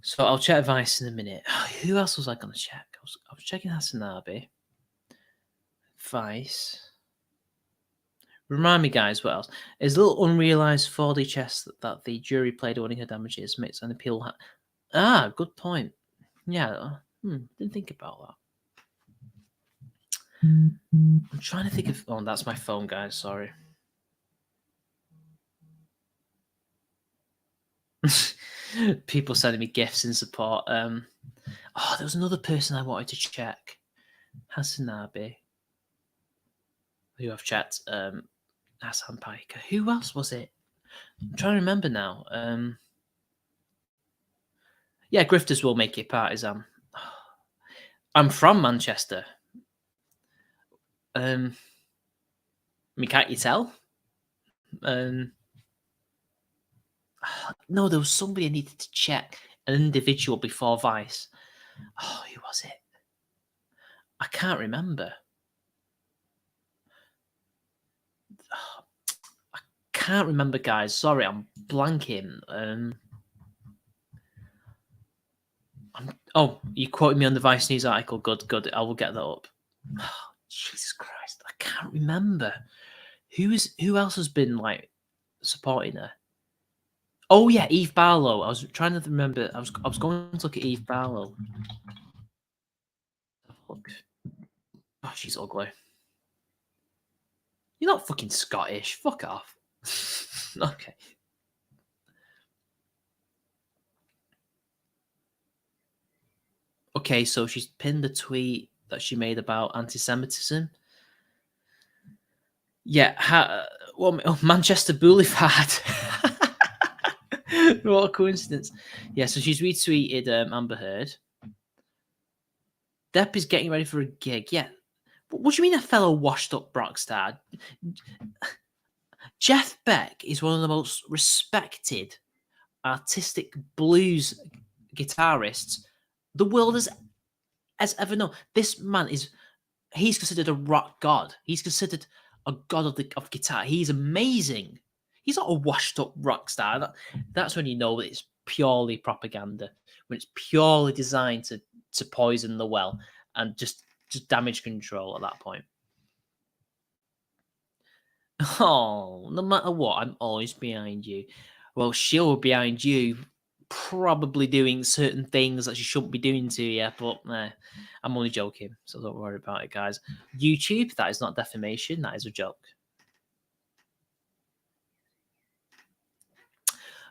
So I'll check advice in a minute. Who else was I going to check? I was checking Hasanabe. Vice. Remind me, guys, what else? Is a little unrealised 4D chess that the jury played winning her damages makes an appeal. Good point. Yeah, didn't think about that. I'm trying to think of... Oh, that's my phone, guys. Sorry. People sending me gifts in support. There was another person I wanted to check. Hasanabe. Who I've checked. Hassan Piker. Who else was it? I'm trying to remember now. Yeah, grifters will make it partisan. I'm from Manchester. I mean, can't you tell? Um, no, there was somebody I needed to check. An individual before Vice. Oh, who was it? I can't remember. Oh, I can't remember, guys. Sorry, I'm blanking. Oh, you quoted me on the Vice News article. Good, good. I will get that up. Oh, Jesus Christ, I can't remember. Who else has been like supporting her? Oh yeah, Eve Barlow. I was trying to remember. I was going to look at Eve Barlow. Look. Oh, she's ugly. You're not fucking Scottish. Fuck off. Okay. Okay, so she's pinned a tweet that she made about anti-Semitism. Yeah, Manchester Boulevard. What a coincidence. Yeah, so she's retweeted Amber Heard. Depp is getting ready for a gig. Yeah. What do you mean a fellow washed-up rock star? Jeff Beck is one of the most respected artistic blues guitarists the world has ever known. This man he's considered a rock god. He's considered a god of guitar. He's amazing. He's not a washed up rock star. That's when you know that it's purely propaganda. When it's purely designed to poison the well and just damage control at that point. Oh, no matter what, I'm always behind you. Well, she'll be behind you, probably doing certain things that she shouldn't be doing to you, but I'm only joking, so don't worry about it, guys. YouTube, that is not defamation, that is a joke.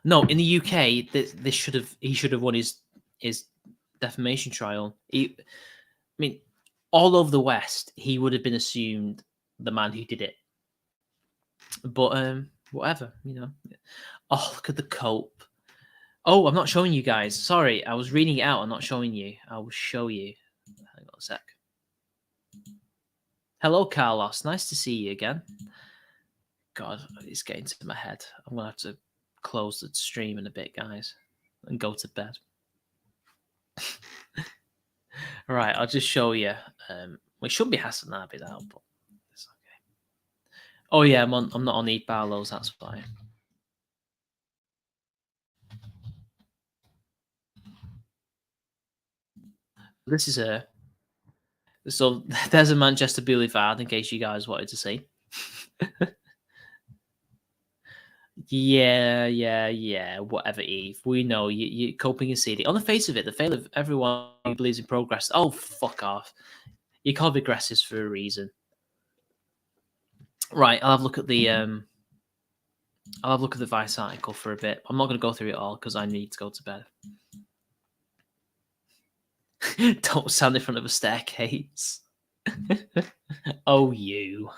No, in the UK, he should have won his defamation trial. I mean, all over the West, he would have been assumed the man who did it. But whatever, you know. Oh, look at the cope. Oh, I'm not showing you guys. Sorry, I was reading it out. I'm not showing you. I will show you. Hang on a sec. Hello, Carlos. Nice to see you again. God, it's getting to my head. I'm going to have to close the stream in a bit, guys, and go to bed. All right, I'll just show you. We should be Hassan Abid out, but it's okay. Oh, yeah, I'm not on Eve Barlow's. That's fine. This is her. So there's a Manchester Boulevard, in case you guys wanted to see. Yeah. Whatever, Eve. We know you're coping and seedy. On the face of it, the fail of everyone who believes in progress. Oh, fuck off. You're called aggressive for a reason. Right, I'll have a look at the Vice article for a bit. I'm not going to go through it all because I need to go to bed. Don't stand in front of a staircase. Oh, you.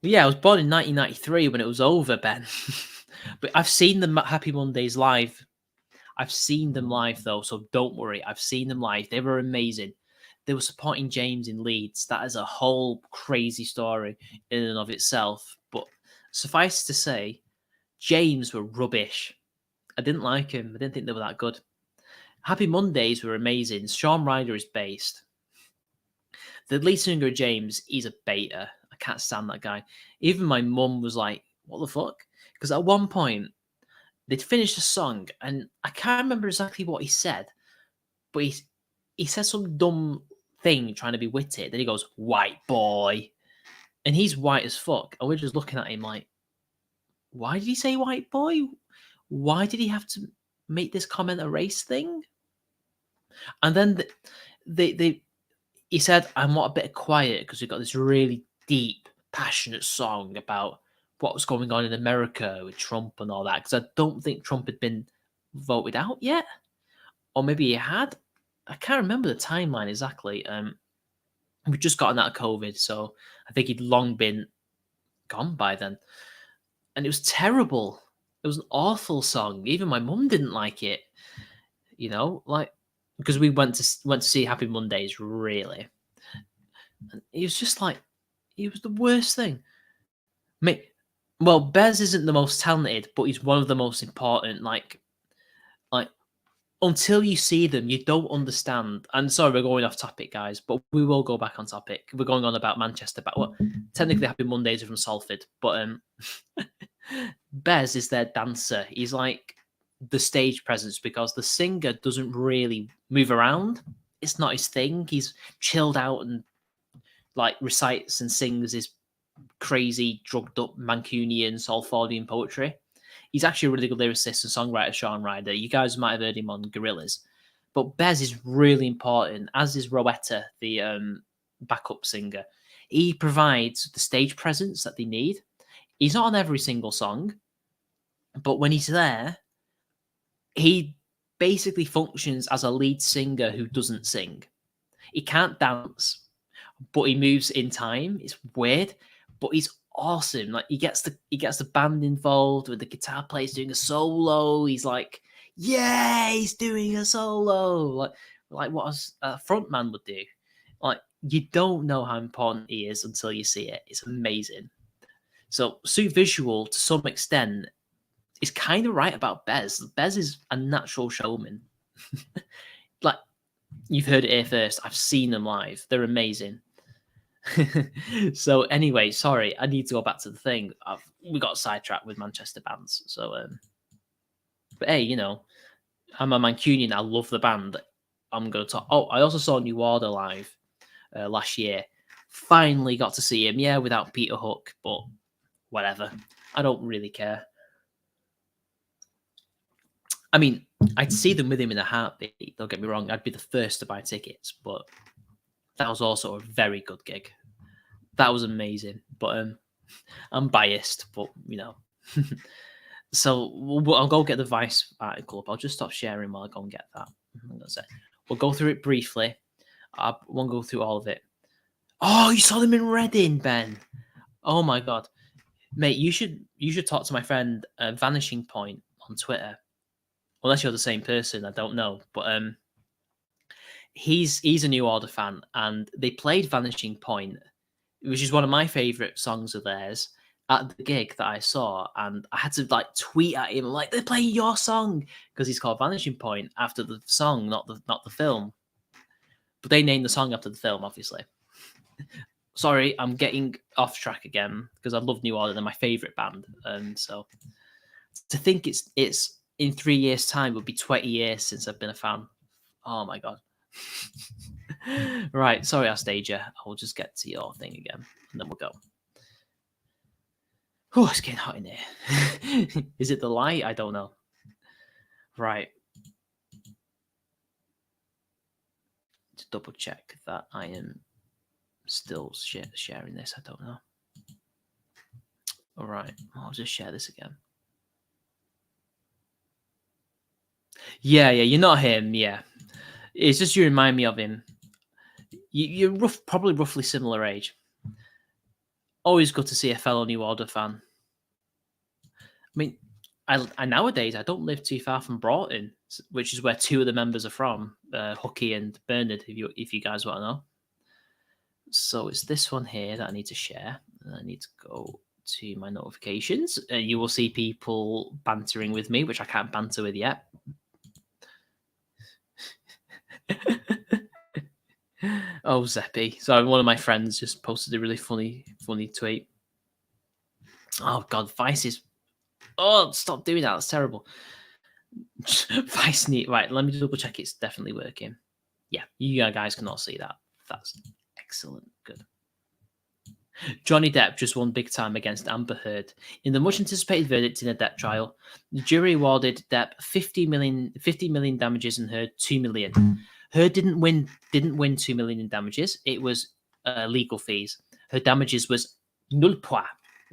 Yeah, I was born in 1993 when it was over, Ben. But I've seen the Happy Mondays live. I've seen them live, though, so don't worry. I've seen them live. They were amazing. They were supporting James in Leeds. That is a whole crazy story in and of itself. But suffice to say, James were rubbish. I didn't like him. I didn't think they were that good. Happy Mondays were amazing. Sean Ryder is based. The lead singer, James, he's a beta. I can't stand that guy. Even my mum was like, what the fuck? Because at one point, they'd finished the song, and I can't remember exactly what he said, but he said some dumb thing trying to be witty. Then he goes, white boy. And he's white as fuck. And we're just looking at him like, why did he say white boy? Why did he have to make this comment a race thing? And then he said, I want a bit of quiet because we've got this really deep, passionate song about what was going on in America with Trump and all that. Because I don't think Trump had been voted out yet. Or maybe he had. I can't remember the timeline exactly. We'd just gotten out of COVID, so I think he'd long been gone by then. And it was terrible. It was an awful song. Even my mum didn't like it. You know, like because we went to see Happy Mondays, really. And he was just like, he was the worst thing. Mate, well, Bez isn't the most talented, but he's one of the most important. Like until you see them, you don't understand. And sorry, we're going off topic, guys, but we will go back on topic. We're going on about Manchester. But well, technically, Happy Mondays are from Salford, but Bez is their dancer. He's like the stage presence because the singer doesn't really move around. It's not his thing. He's chilled out and like recites and sings his crazy, drugged up Mancunian, Salfordian poetry. He's actually a really good lyricist and songwriter, Sean Ryder. You guys might have heard him on Gorillaz. But Bez is really important, as is Rowetta, the backup singer. He provides the stage presence that they need. He's not on every single song, but when he's there, he basically functions as a lead singer who doesn't sing. He can't dance, but he moves in time. It's weird, but he's awesome. Like he gets the band involved with the guitar players doing a solo. He's like, yeah, he's doing a solo. Like what a front man would do. Like you don't know how important he is until you see it. It's amazing. So Sue Visual to some extent is kind of right about Bez. Bez is a natural showman. Like you've heard it here first. I've seen them live. They're amazing. So anyway, sorry, I need to go back to the thing. We got sidetracked with Manchester bands. So, but hey, you know, I'm a Mancunian. I love the band. I'm going to talk. Oh, I also saw New Order live last year. Finally got to see him. Yeah, without Peter Hook, but whatever. I don't really care. I mean, I'd see them with him in a heartbeat. Don't get me wrong. I'd be the first to buy tickets, but that was also a very good gig. That was amazing. But I'm biased, but you know. So I'll go get the Vice article up. I'll just stop sharing while I go and get that. We'll go through it briefly. I won't go through all of it. Oh, you saw them in Reading, Ben. Oh my god, mate, you should talk to my friend Vanishing Point on Twitter. Unless you're the same person, I don't know. But he's a New Order fan, and they played Vanishing Point, which is one of my favorite songs of theirs, at the gig that I saw, and I had to like tweet at him like they're playing your song because he's called Vanishing Point after the song, not the film. But they named the song after the film, obviously. Sorry, I'm getting off track again because I love New Order. They're my favorite band, and so to think it's in 3 years' time would be 20 years since I've been a fan. Oh my god. Right, sorry, Astasia. I'll just get to your thing again, and then we'll go. Oh, it's getting hot in here. Is it the light? I don't know. Right. To double check that I am still sharing this. I don't know. All right. I'll just share this again. Yeah, you're not him. Yeah. It's just you remind me of him. You're probably roughly similar age. Always good to see a fellow New Order fan. I mean, I nowadays I don't live too far from Broughton, which is where two of the members are from, Hooky and Bernard. If you guys want to know. So it's this one here that I need to share. And I need to go to my notifications. You will see people bantering with me, which I can't banter with yet. Oh, Zeppy. So one of my friends just posted a really funny tweet. Oh god, Vice is. Oh, stop doing that. That's terrible. Vice need right. Let me double check. It's definitely working. Yeah, you guys cannot see that. That's excellent. Good. Johnny Depp just won big time against Amber Heard in the much anticipated verdict in a Depp trial. The jury awarded Depp 50 million damages and Heard 2 million. Heard didn't win 2 million in damages. It was legal fees. Her damages was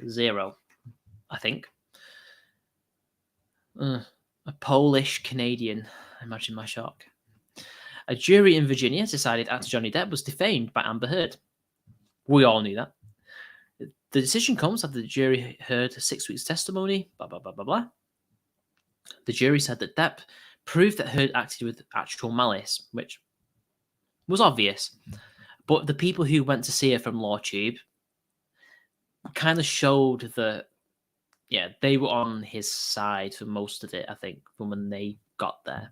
0, I think. A Polish Canadian. Imagine my shock. A jury in Virginia decided actor Johnny Depp was defamed by Amber Heard. We all knew that. The decision comes after the jury heard 6 weeks testimony, blah, blah, blah, blah, blah. The jury said that Depp proved that Heard acted with actual malice, which was obvious. But the people who went to see her from LawTube kind of showed that, yeah, they were on his side for most of it, I think, from when they got there.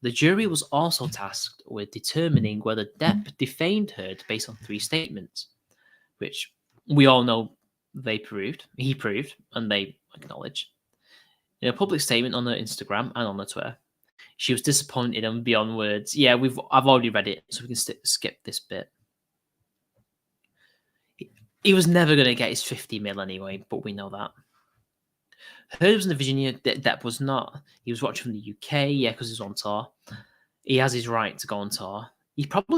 The jury was also tasked with determining whether Depp defamed Heard based on 3 statements, which we all know he proved, and they acknowledged. In a public statement on her Instagram and on her Twitter, she was disappointed and beyond words. Yeah, I've already read it, so we can skip this bit. He was never going to get his 50 mil anyway, but we know that. Heard was in Virginia. Depp was not. He was watching from the UK, yeah, because he's on tour. He has his right to go on tour.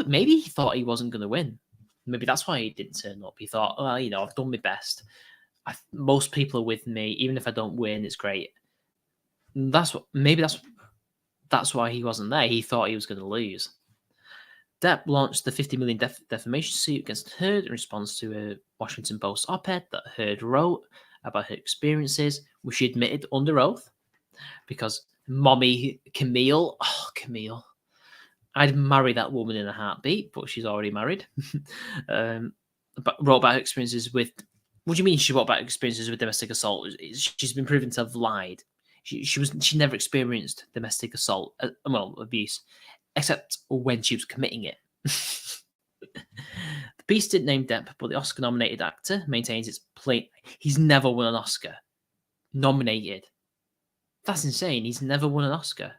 Maybe he thought he wasn't going to win. Maybe that's why he didn't turn up. He thought, well, I've done my best. Most people are with me, even if I don't win, it's great. That's why he wasn't there. He thought he was going to lose. Depp launched the $50 million defamation suit against Heard in response to a Washington Post op-ed that Heard wrote about her experiences, which she admitted under oath, because mommy Camille, I'd marry that woman in a heartbeat, but she's already married. But wrote about her experiences with. What do you mean she wrote about experiences with domestic assault? She's been proven to have lied. She never experienced domestic assault, abuse, except when she was committing it. The piece didn't name Depp, but the Oscar-nominated actor maintains it's plain. He's never won an Oscar. Nominated. That's insane. He's never won an Oscar.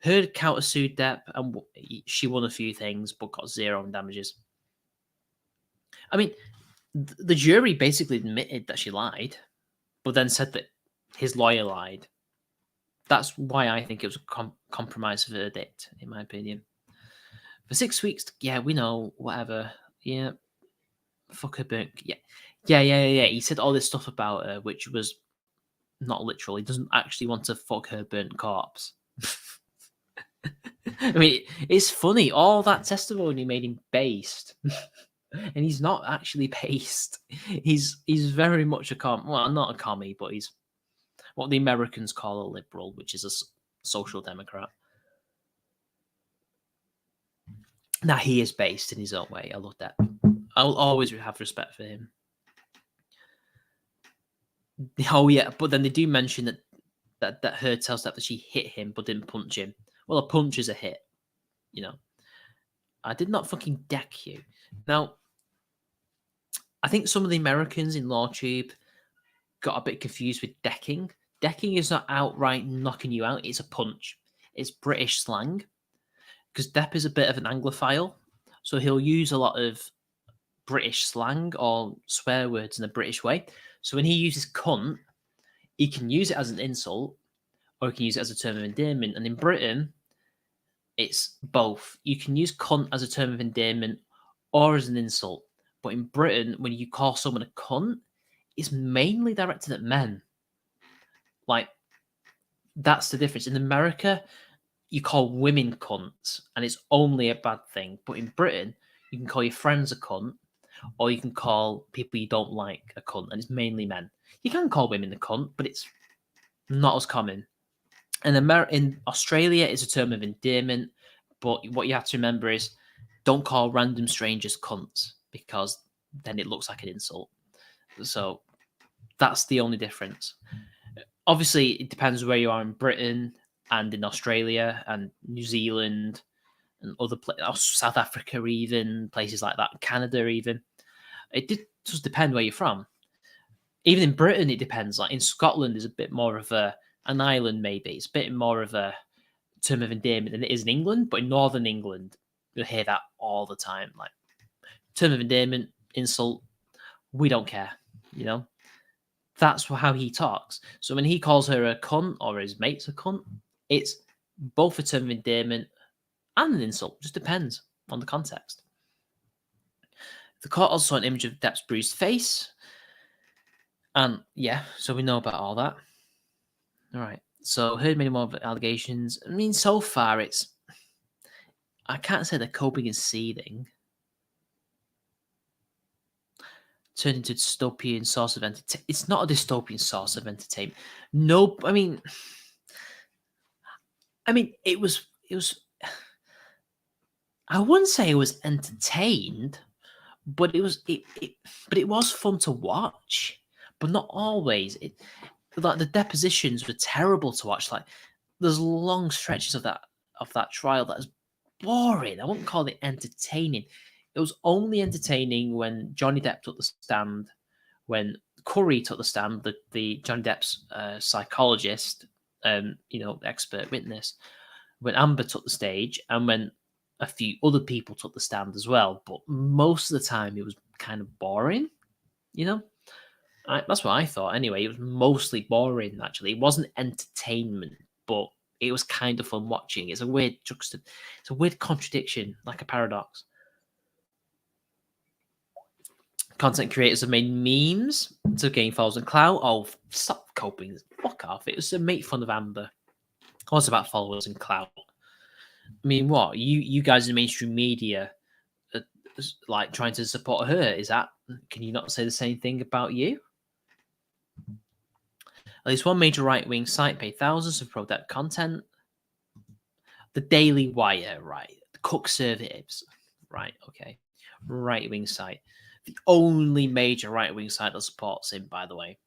Heard countersued Depp, and she won a few things, but got 0 on damages. I mean, the jury basically admitted that she lied, but then said that his lawyer lied. That's why I think it was a compromise verdict, in my opinion. For 6 weeks, yeah, we know, whatever. Yeah, fuck her burnt. Yeah. He said all this stuff about her, which was not literal. He doesn't actually want to fuck her burnt corpse. I mean, it's funny. All that testimony made him based. And he's not actually based. He's very much not a commie, but he's what the Americans call a liberal, which is a social democrat. Now, he is based in his own way. I love that. I'll always have respect for him. Oh, yeah, but then they do mention that Heard tells that she hit him but didn't punch him. Well, a punch is a hit, I did not fucking deck you. Now, I think some of the Americans in LawTube got a bit confused with decking. Decking is not outright knocking you out, it's a punch. It's British slang. Because Depp is a bit of an Anglophile, so he'll use a lot of British slang or swear words in a British way. So when he uses cunt, he can use it as an insult, or he can use it as a term of endearment. And in Britain, it's both. You can use cunt as a term of endearment or as an insult. But in Britain, when you call someone a cunt, it's mainly directed at men. Like, that's the difference. In America, you call women cunts, and it's only a bad thing. But in Britain, you can call your friends a cunt, or you can call people you don't like a cunt, and it's mainly men. You can call women a cunt, but it's not as common. And in Australia, it's a term of endearment, but what you have to remember is don't call random strangers cunts, because then it looks like an insult. So that's the only difference. Obviously, it depends where you are in Britain and in Australia and New Zealand and other places, South Africa even, places like that, Canada even. It does depend where you're from. Even in Britain, it depends. Like in Scotland, there's a bit more of an island maybe. It's a bit more of a term of endearment than it is in England. But in Northern England, you'll hear that all the time. Like term of endearment, insult, we don't care, That's how he talks. So when he calls her a cunt or his mate's a cunt, it's both a term of endearment and an insult. Just depends on the context. The court also saw an image of Depp's bruised face. And yeah, so we know about all that. All right. So heard many more allegations. I mean, so far I can't say they're coping and seething. Turned into a dystopian source of entertainment. It's not a dystopian source of entertainment. No, I mean, it was I wouldn't say I was entertained, but it was fun to watch, but not always. Like the depositions were terrible to watch. Like there's long stretches of that trial that is boring. I wouldn't call it entertaining. It was only entertaining when Johnny Depp took the stand, when Curry took the stand, the Johnny Depp's psychologist, expert witness, when Amber took the stage, and when a few other people took the stand as well. But most of the time, it was kind of boring. You know, that's what I thought. Anyway, it was mostly boring. Actually, it wasn't entertainment, but it was kind of fun watching. It's a weird it's a weird contradiction, like a paradox. Content creators have made memes to gain followers and clout. Oh, stop coping. Fuck off. It was to make fun of Amber. It was about followers and clout. I mean, what you guys in mainstream media are, like trying to support her? Is that? Can you not say the same thing about you? At least one major right-wing site paid thousands to promote that content. The Daily Wire, right? The Conservatives, right? Okay, right-wing site. The only major right-wing site that supports him, by the way.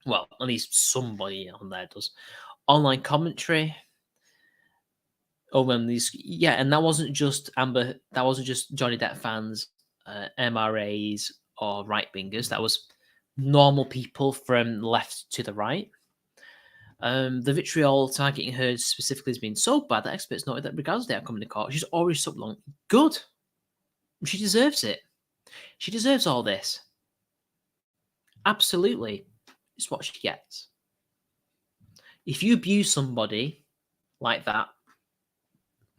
Well, at least somebody on there does. Online commentary. Oh, and that wasn't just Amber. That wasn't just Johnny Depp fans, MRAs, or right wingers. That was normal people from left to the right. The vitriol targeting her specifically has been so bad that experts noted that regardless of the outcome in the court, she's already stuck long. Good. She deserves it. She deserves all this. Absolutely. It's what she gets. If you abuse somebody like that,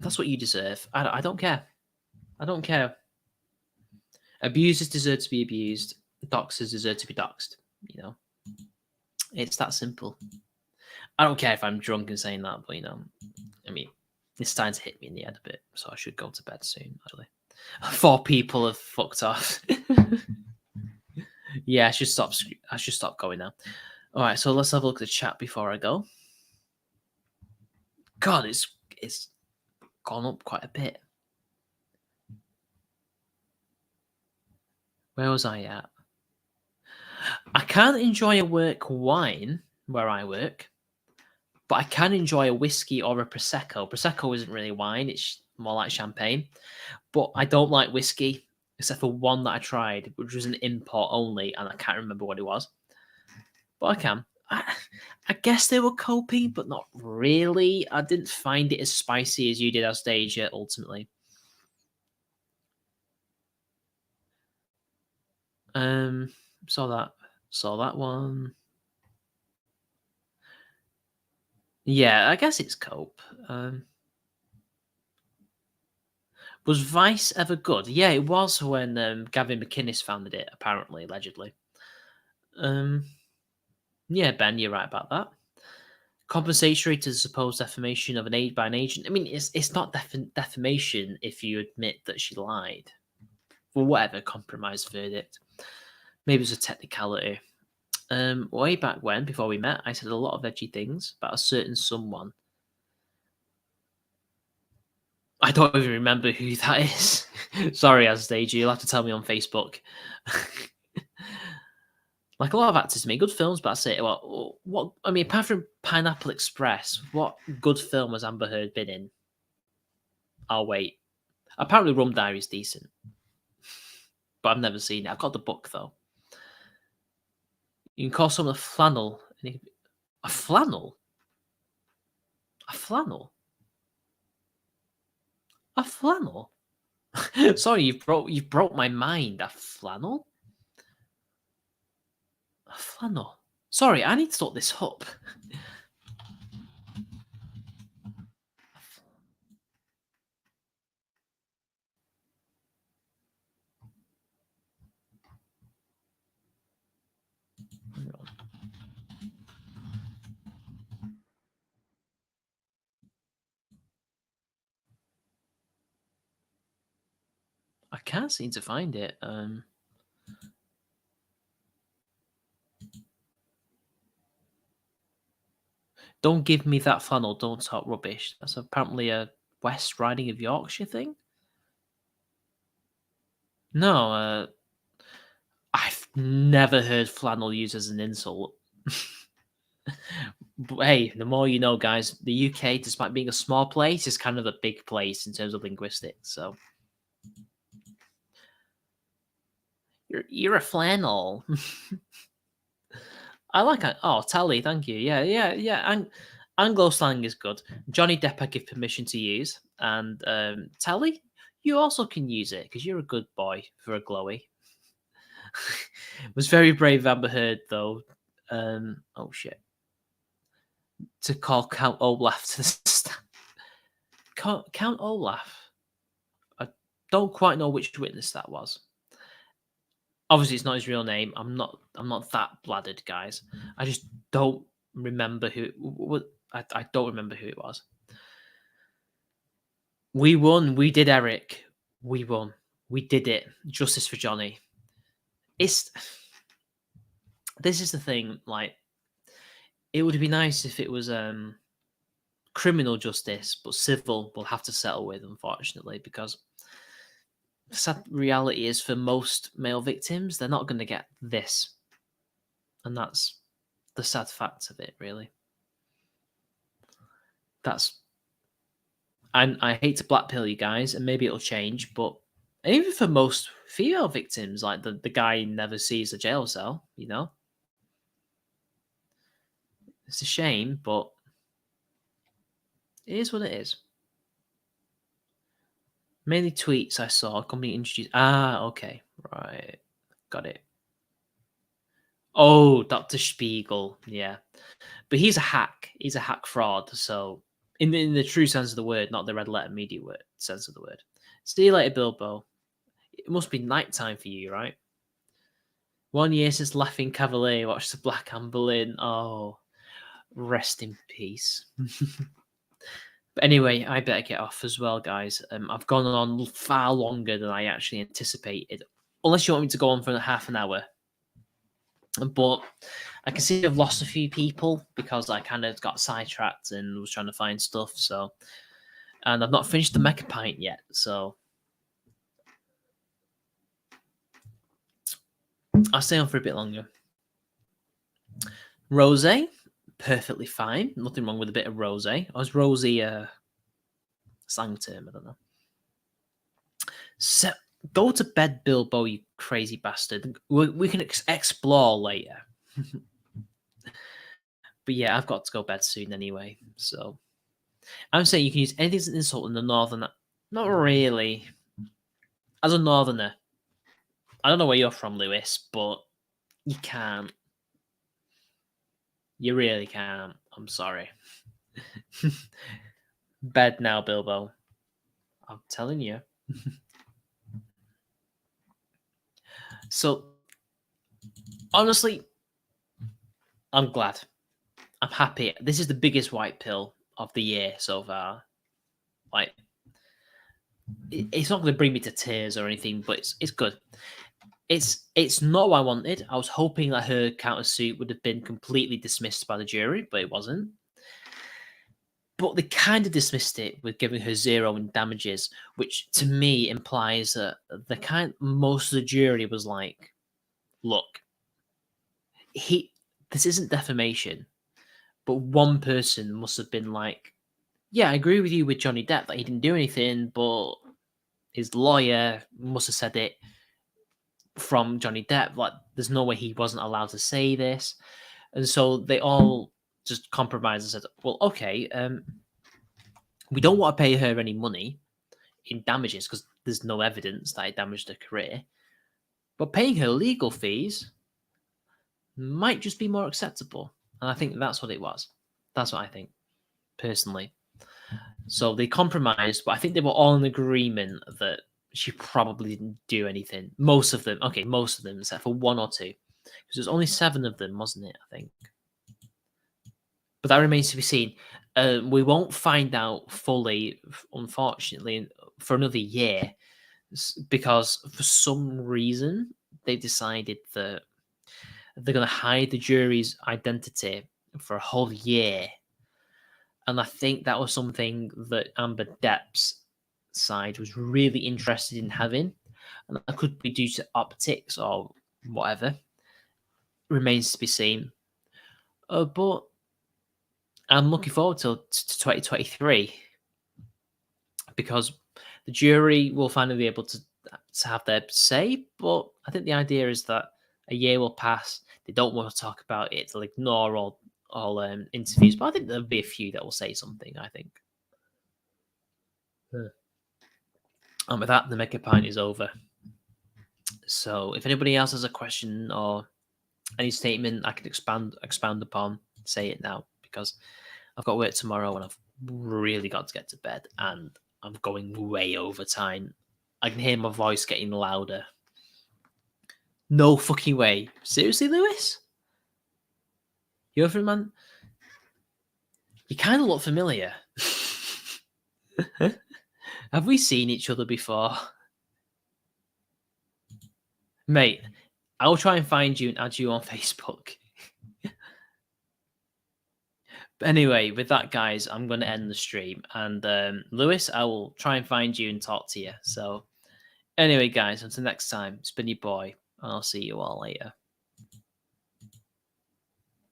that's what you deserve. I don't care. I don't care. Abusers deserve to be abused. Doxers deserve to be doxed. You know, it's that simple. I don't care if I'm drunk and saying that, but I mean, it's starting to hit me in the head a bit, so I should go to bed soon. Actually, 4 people have fucked off. Yeah, I should stop. I should stop going now. All right, so let's have a look at the chat before I go. God, it's gone up quite a bit. Where was I at? I can't enjoy a work wine where I work, but I can enjoy a whiskey or a prosecco. Prosecco isn't really wine; it's more like champagne. But I don't like whiskey, except for one that I tried, which was an import only, and I can't remember what it was. But I can. I guess they were coping, but not really. I didn't find it as spicy as you did on stage yet, ultimately. Um, saw that one. Yeah, I guess it's cope. Was Vice ever good? Yeah, it was when Gavin McInnes founded it, apparently, allegedly. Yeah, Ben, you're right about that. Compensatory to the supposed defamation of by an agent. I mean, it's not defamation if you admit that she lied. Well, whatever, compromise verdict. Maybe it's a technicality. Way back when, before we met, I said a lot of edgy things about a certain someone. I don't even remember who that is. Sorry, Asdaja, you'll have to tell me on Facebook. Like a lot of actors make good films, but I say, well, what? I mean, apart from Pineapple Express, what good film has Amber Heard been in? I'll wait. Apparently, Rum Diary is decent, but I've never seen it. I've got the book though. You can call someone a flannel. A flannel? A flannel? A flannel? Sorry, you've broke my mind. A flannel? A flannel? Sorry, I need to look this up. Hang on. I can't seem to find it. Don't give me that flannel. Don't talk rubbish. That's apparently a West Riding of Yorkshire thing? No, I've never heard flannel used as an insult. But hey, the more you know, guys. The UK, despite being a small place, is kind of a big place in terms of linguistics. So you're a flannel. I like it. Oh, tally, thank you. Yeah. Anglo slang is good. Johnny Depp, I give permission to use, and tally, you also can use it because you're a good boy for a glowy. Was very brave, Amber Heard, though. Oh shit, to call Count Olaf to the Count Olaf. I don't quite know which witness that was. Obviously, it's not his real name. I'm not that bladdered, guys. I just don't remember who. I don't remember who it was. We won. We did, Eric. We won. We did it. Justice for Johnny. This is the thing. Like, it would be nice if it was criminal justice, but civil we'll have to settle with, unfortunately, because the sad reality is for most male victims, they're not going to get this, and that's the sad fact of it, really. I hate to blackpill you guys, and maybe it'll change, but even for most female victims, like the guy never sees a jail cell, it's a shame, but it is what it is. Mainly tweets I saw, company introduced. Okay, right, got it. Oh, Dr. Spiegel, yeah, but he's a hack. He's a hack fraud. So, in the true sense of the word, not the red letter media word sense of the word. See you later, Bilbo. It must be nighttime for you, right? 1 year since Laughing Cavalier watched the Black Anne Boleyn. Oh, rest in peace. But anyway, I better get off as well, guys. I've gone on far longer than I actually anticipated. Unless you want me to go on for half an hour. But I can see I've lost a few people because I kind of got sidetracked and was trying to find stuff. So, and I've not finished the Megapint yet. So I'll stay on for a bit longer. Rosé, perfectly fine. Nothing wrong with a bit of rosé. Or is rosy a slang term? I don't know. So go to bed, Bilbo, you crazy bastard. We can explore later. But yeah, I've got to go bed soon anyway. So I'm saying you can use anything as an insult in the northern. Not really. As a northerner, I don't know where you're from, Lewis, but you can't. You really can't. I'm sorry. Bed now, Bilbo. I'm telling you. So, honestly, I'm glad. I'm happy. This is the biggest white pill of the year so far. Like, it's not going to bring me to tears or anything, but it's good. It's not what I wanted. I was hoping that her countersuit would have been completely dismissed by the jury, but it wasn't. But they kind of dismissed it with giving her 0 in damages, which to me implies that most of the jury was like, "Look, this isn't defamation," but one person must have been like, "Yeah, I agree with you with Johnny Depp that he didn't do anything, but his lawyer must have said it from Johnny Depp. Like, there's no way he wasn't allowed to say this," and so they all just compromised and said, "Well, okay, we don't want to pay her any money in damages because there's no evidence that it damaged her career, but paying her legal fees might just be more acceptable." And I think that's what it was. That's what I think, personally. So they compromised, but I think they were all in agreement that she probably didn't do anything. Most of them, except for 1 or 2. Because there's only 7 of them, wasn't it? I think. But that remains to be seen. We won't find out fully, unfortunately, for another year, because for some reason they decided that they're going to hide the jury's identity for a whole year. And I think that was something that Amber Depp's side was really interested in having. And that could be due to optics or whatever. Remains to be seen. But I'm looking forward to 2023 because the jury will finally be able to have their say. But I think the idea is that a year will pass. They don't want to talk about it. They'll ignore all interviews. But I think there'll be a few that will say something, I think. And with that, the Megapint is over. So if anybody else has a question or any statement I could expound upon, say it now, because I've got work tomorrow and I've really got to get to bed and I'm going way over time. I can hear my voice getting louder. No fucking way. Seriously, Lewis? You over, man? You kind of look familiar. Have we seen each other before? Mate, I'll try and find you and add you on Facebook. But anyway, with that, guys, I'm going to end the stream. And Lewis, I will try and find you and talk to you. So anyway, guys, until next time, it's been your boy, and I'll see you all later.